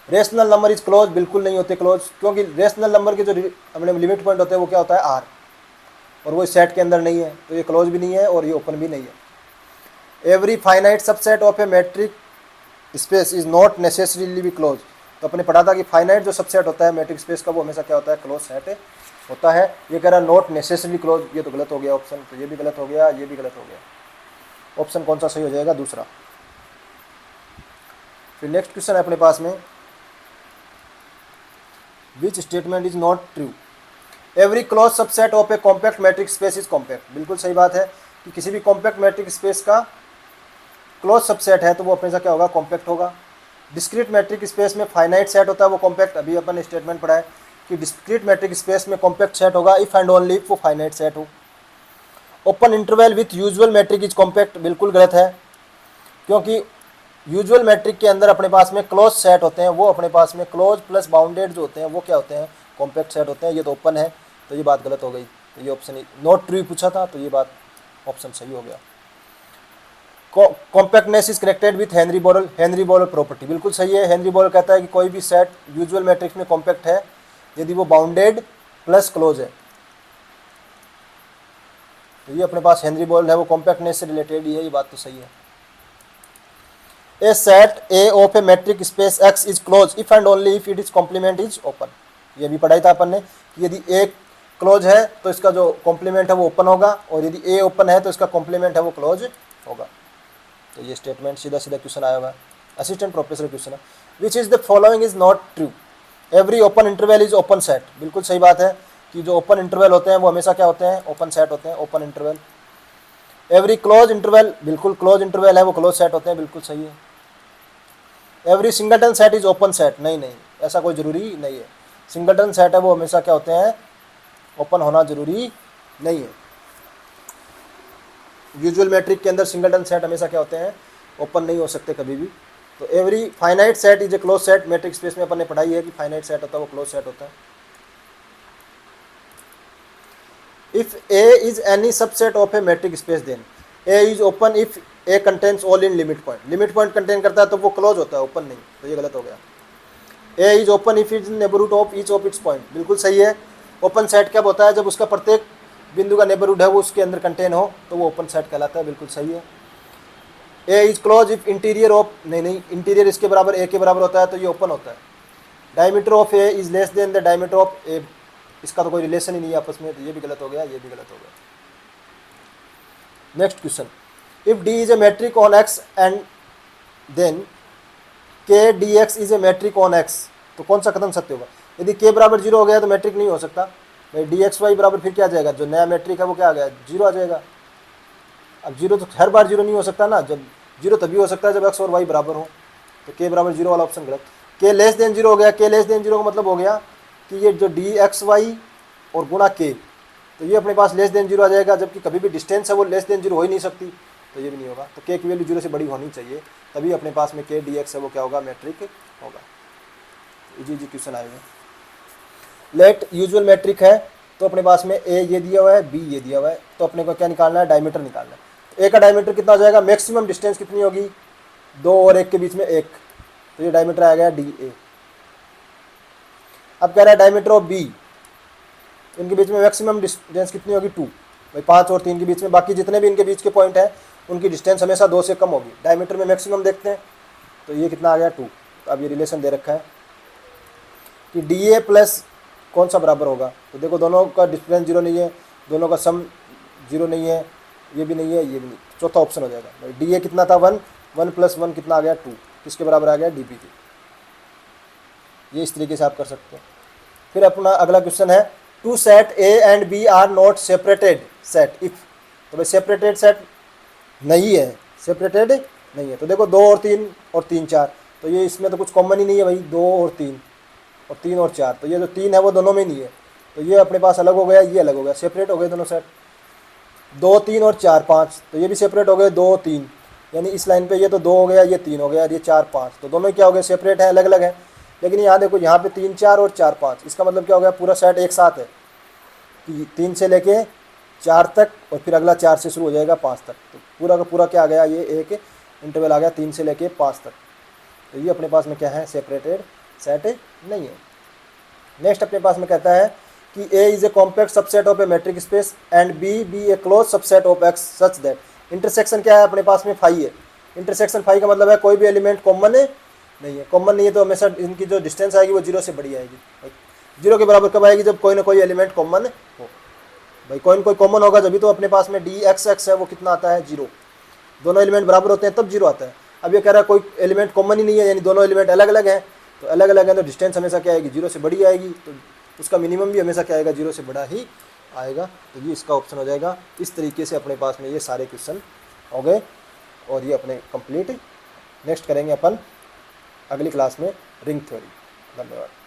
[SPEAKER 1] रेशनल नंबर इज क्लोज, बिल्कुल नहीं होते क्लोज, क्योंकि रेशनल नंबर के जो अपने लिमिट पॉइंट होते हैं वो क्या होता है, आर, और वो सेट के अंदर नहीं है, तो ये क्लोज भी नहीं है और ये ओपन भी नहीं है। Every finite subset of a metric space is not necessarily be close, तो अपने पढ़ा था कि फाइनाइट जो सबसेट होता है मैट्रिक स्पेस का वो हमेशा क्या होता है, क्लोज सेट होता है। ये कह रहा नॉट नेसेसरीली क्लोज, ये तो गलत हो गया ऑप्शन, तो ये भी गलत हो गया, ये भी गलत हो गया। ऑप्शन कौन सा सही हो जाएगा, दूसरा। फिर नेक्स्ट क्वेश्चन है अपने पास में, विच statement is not true. Every close subset of A compact metric space is compact, बिल्कुल सही बात है कि किसी भी कॉम्पैक्ट मैट्रिक स्पेस का क्लोज सबसेट है तो वो अपने साथ क्या होगा, कॉम्पैक्ट होगा। डिस्क्रीट मैट्रिक स्पेस में फाइनाइट सेट होता है वो कॉम्पैक्ट, अभी अपन ने स्टेटमेंट पढ़ा है कि डिस्क्रीट मैट्रिक स्पेस में कॉम्पैक्ट सेट होगा इफ एंड ओनली इफ वो फाइनाइट सेट हो। Open interval with usual metric is compact, बिल्कुल गलत है, क्योंकि यूजुअल मैट्रिक के अंदर अपने पास में क्लोज सेट होते हैं, वो अपने पास में क्लोज प्लस बाउंडेड जो होते हैं वो क्या होते हैं, कॉम्पैक्ट सेट होते हैं। ये तो ओपन है, तो ये बात गलत हो गई, तो ये ऑप्शन नॉट ट्रू पूछा था, तो ये बात ऑप्शन सही हो गया। Compactness is connected with Henry Borel, Henry Borel property, बिल्कुल सही है। हेनरी बोरेल कहता है कि कोई भी सेट यूजुअल मैट्रिक्स में कॉम्पैक्ट है यदि वो बाउंडेड प्लस क्लोज है, तो ये अपने पास हेनरी बोरेल है, वो कॉम्पैक्टनेस से रिलेटेड ही है, ये बात तो सही है। A set A of a metric space X is close if and only if it is complement is open, ये भी पढ़ाई था अपन ने कि यदि ए क्लोज है तो इसका जो कॉम्प्लीमेंट है वो ओपन होगा, और यदि ए ओपन है तो इसका कॉम्प्लीमेंट है वो क्लोज होगा। तो ये स्टेटमेंट सीधा सीधा क्वेश्चन आया हुआ है, असिस्टेंट प्रोफेसर क्वेश्चन है। विच is the following is not true. Every open interval is open set, बिल्कुल सही बात है कि जो ओपन इंटरवल होते हैं वो हमेशा क्या होते हैं, ओपन सेट होते हैं, open interval. Every close interval, बिल्कुल क्लोज इंटरवल है वो क्लोज सेट होते हैं, बिल्कुल सही है। Every singleton set is open set, नहीं, ऐसा कोई जरूरी नहीं है। सिंगलटन सेट है वो हमेशा क्या होते हैं, ओपन होना जरूरी नहीं है। यूजुअल मैट्रिक के अंदर सिंगलटन सेट हमेशा क्या होते हैं, ओपन नहीं हो सकते कभी भी। तो every finite set is a close set, matric space में अपन ने पढ़ाई है कि फाइनाइट सेट होता है वो क्लोज सेट होता है। If A is any subset of a metric space then A is open if A contains all in limit point, limit point contain करता है तो वो क्लोज होता है, ओपन नहीं, तो ये गलत हो गया। A is open if is neighbourhood of each of its point, बिल्कुल सही है। ओपन सेट कब होता है, जब उसका प्रत्येक बिंदु का नेबरहुड है वो उसके अंदर कंटेन हो, तो वो ओपन सेट कहलाता है, बिल्कुल सही है। A is close if interior of, नहीं, इंटीरियर इसके बराबर ए के बराबर होता है तो ये ओपन होता है। Diameter of A is less than the diameter of A, इसका तो कोई रिलेशन ही नहीं है आपस में, तो ये भी गलत हो गया, ये भी गलत हो गया। Next question, if D is a metric on X and then K D X is a metric on X, तो कौन सा कदम सत्य होगा। यदि के बराबर 0 हो गया तो मैट्रिक नहीं हो सकता भाई, डी एक्स वाई बराबर फिर क्या आ जाएगा, जो नया मैट्रिक है वो क्या आ गया, 0 आ जाएगा। अब 0 तो हर बार 0 नहीं हो सकता ना, जब 0 तभी हो सकता है जब एक्स और वाई बराबर हो, तो के बराबर 0 वाला ऑप्शन गलत। के लेस देन 0 हो गया, के लेस देन 0 का मतलब हो गया कि ये जो डी एक्स वाई और गुणा के, तो ये अपने पास लेस देन 0 आ जाएगा, जबकि कभी भी डिस्टेंस है वो लेस देन 0 हो ही नहीं सकती, तो ये भी नहीं होगा। तो के की वैल्यू 0 से बड़ी होनी चाहिए, तभी अपने पास में के डी एक्स है वो क्या होगा, मैट्रिक होगा। इजी क्वेश्चन आएगा। लेट यूजुअल मैट्रिक है तो अपने पास में ए ये दिया हुआ है, बी ये दिया हुआ है, तो अपने को क्या निकालना है, डायमीटर निकालना है। ए का डायमीटर कितना हो जाएगा, मैक्सिमम डिस्टेंस कितनी होगी, 2 और 1 के बीच में 1, तो ये डायमीटर आ गया डी ए। अब कह रहा है डायमीटर ऑफ बी, इनके बीच में मैक्सिमम डिस्टेंस कितनी होगी, 2, भाई 5 और 3 के बीच में, बाकी जितने भी इनके बीच के पॉइंट है उनकी डिस्टेंस हमेशा 2 से कम होगी। डायमीटर में मैक्सिमम देखते हैं, तो ये कितना आ गया, 2। तो अब ये रिलेशन दे रखा है कि डी ए प्लस कौन सा बराबर होगा, तो देखो दोनों का डिफरेंस 0 नहीं है, दोनों का सम 0 नहीं है, ये भी नहीं है, ये भी नहीं, चौथा ऑप्शन हो जाएगा भाई। डी ए कितना था, 1, 1 + 1 कितना आ गया, 2, किसके बराबर आ गया, डी पी के। ये इस तरीके से आप कर सकते हैं। फिर अपना अगला क्वेश्चन है, two set A and B are not separated set if, तो भाई सेपरेटेड सेट नहीं है, सेपरेटेड नहीं है। तो देखो 2 और 3 और 3 4, तो ये इसमें तो कुछ कॉमन ही नहीं है भाई, 2 और 3 और 3 और 4, तो ये जो 3 है वो दोनों में नहीं है, तो ये अपने पास अलग हो गया, ये अलग हो गया, सेपरेट हो गए दोनों सेट। 2 3 और 4 5, तो ये भी सेपरेट हो गए 2 3, यानी इस लाइन पे ये तो 2 हो गया, ये 3 हो गया और ये 4 5, तो दोनों क्या हो गए, सेपरेट हैं, अलग अलग हैं। लेकिन यहाँ देखो यहाँ पे 3 4 और 4 5, इसका मतलब क्या हो गया, पूरा सेट एक साथ है कि 3 से लेके 4 तक और फिर अगला 4 से शुरू हो जाएगा 5 तक, तो पूरा का पूरा क्या आ गया, ये एक इंटरवल आ गया 3 से लेके 5 तक। तो ये अपने पास में क्या है, सेपरेटेड सेट नहीं है। नेक्स्ट अपने पास में कहता है कि A is a compact subset of a metric space and B B a close subset of X such that intersection क्या है, अपने पास में फाई है। इंटरसेक्शन फाई का मतलब है कोई भी एलिमेंट कॉमन नहीं है, कॉमन नहीं है तो हमेशा इनकी जो डिस्टेंस आएगी वो 0 से बड़ी आएगी। 0 के बराबर कब आएगी, जब कोई ना कोई एलिमेंट कॉमन हो। भाई कोई ना कोई कॉमन होगा जब तो अपने पास में डी एक्स एक्स है वो कितना आता है, 0। दोनों एलिमेंट बराबर होते हैं तब 0 आता है। अब ये कह रहा है कोई एलिमेंट कॉमन ही नहीं है, यानी दोनों एलिमेंट अलग अलग हैं, तो अलग अलग है तो डिस्टेंस हमेशा क्या आएगी, 0 से बड़ी आएगी, तो उसका मिनिमम भी हमेशा क्या आएगा, 0 से बड़ा ही आएगा। तो ये इसका ऑप्शन हो जाएगा। इस तरीके से अपने पास में ये सारे क्वेश्चन हो गए और ये अपने कंप्लीट। नेक्स्ट करेंगे अपन अगली क्लास में रिंग थ्योरी। धन्यवाद।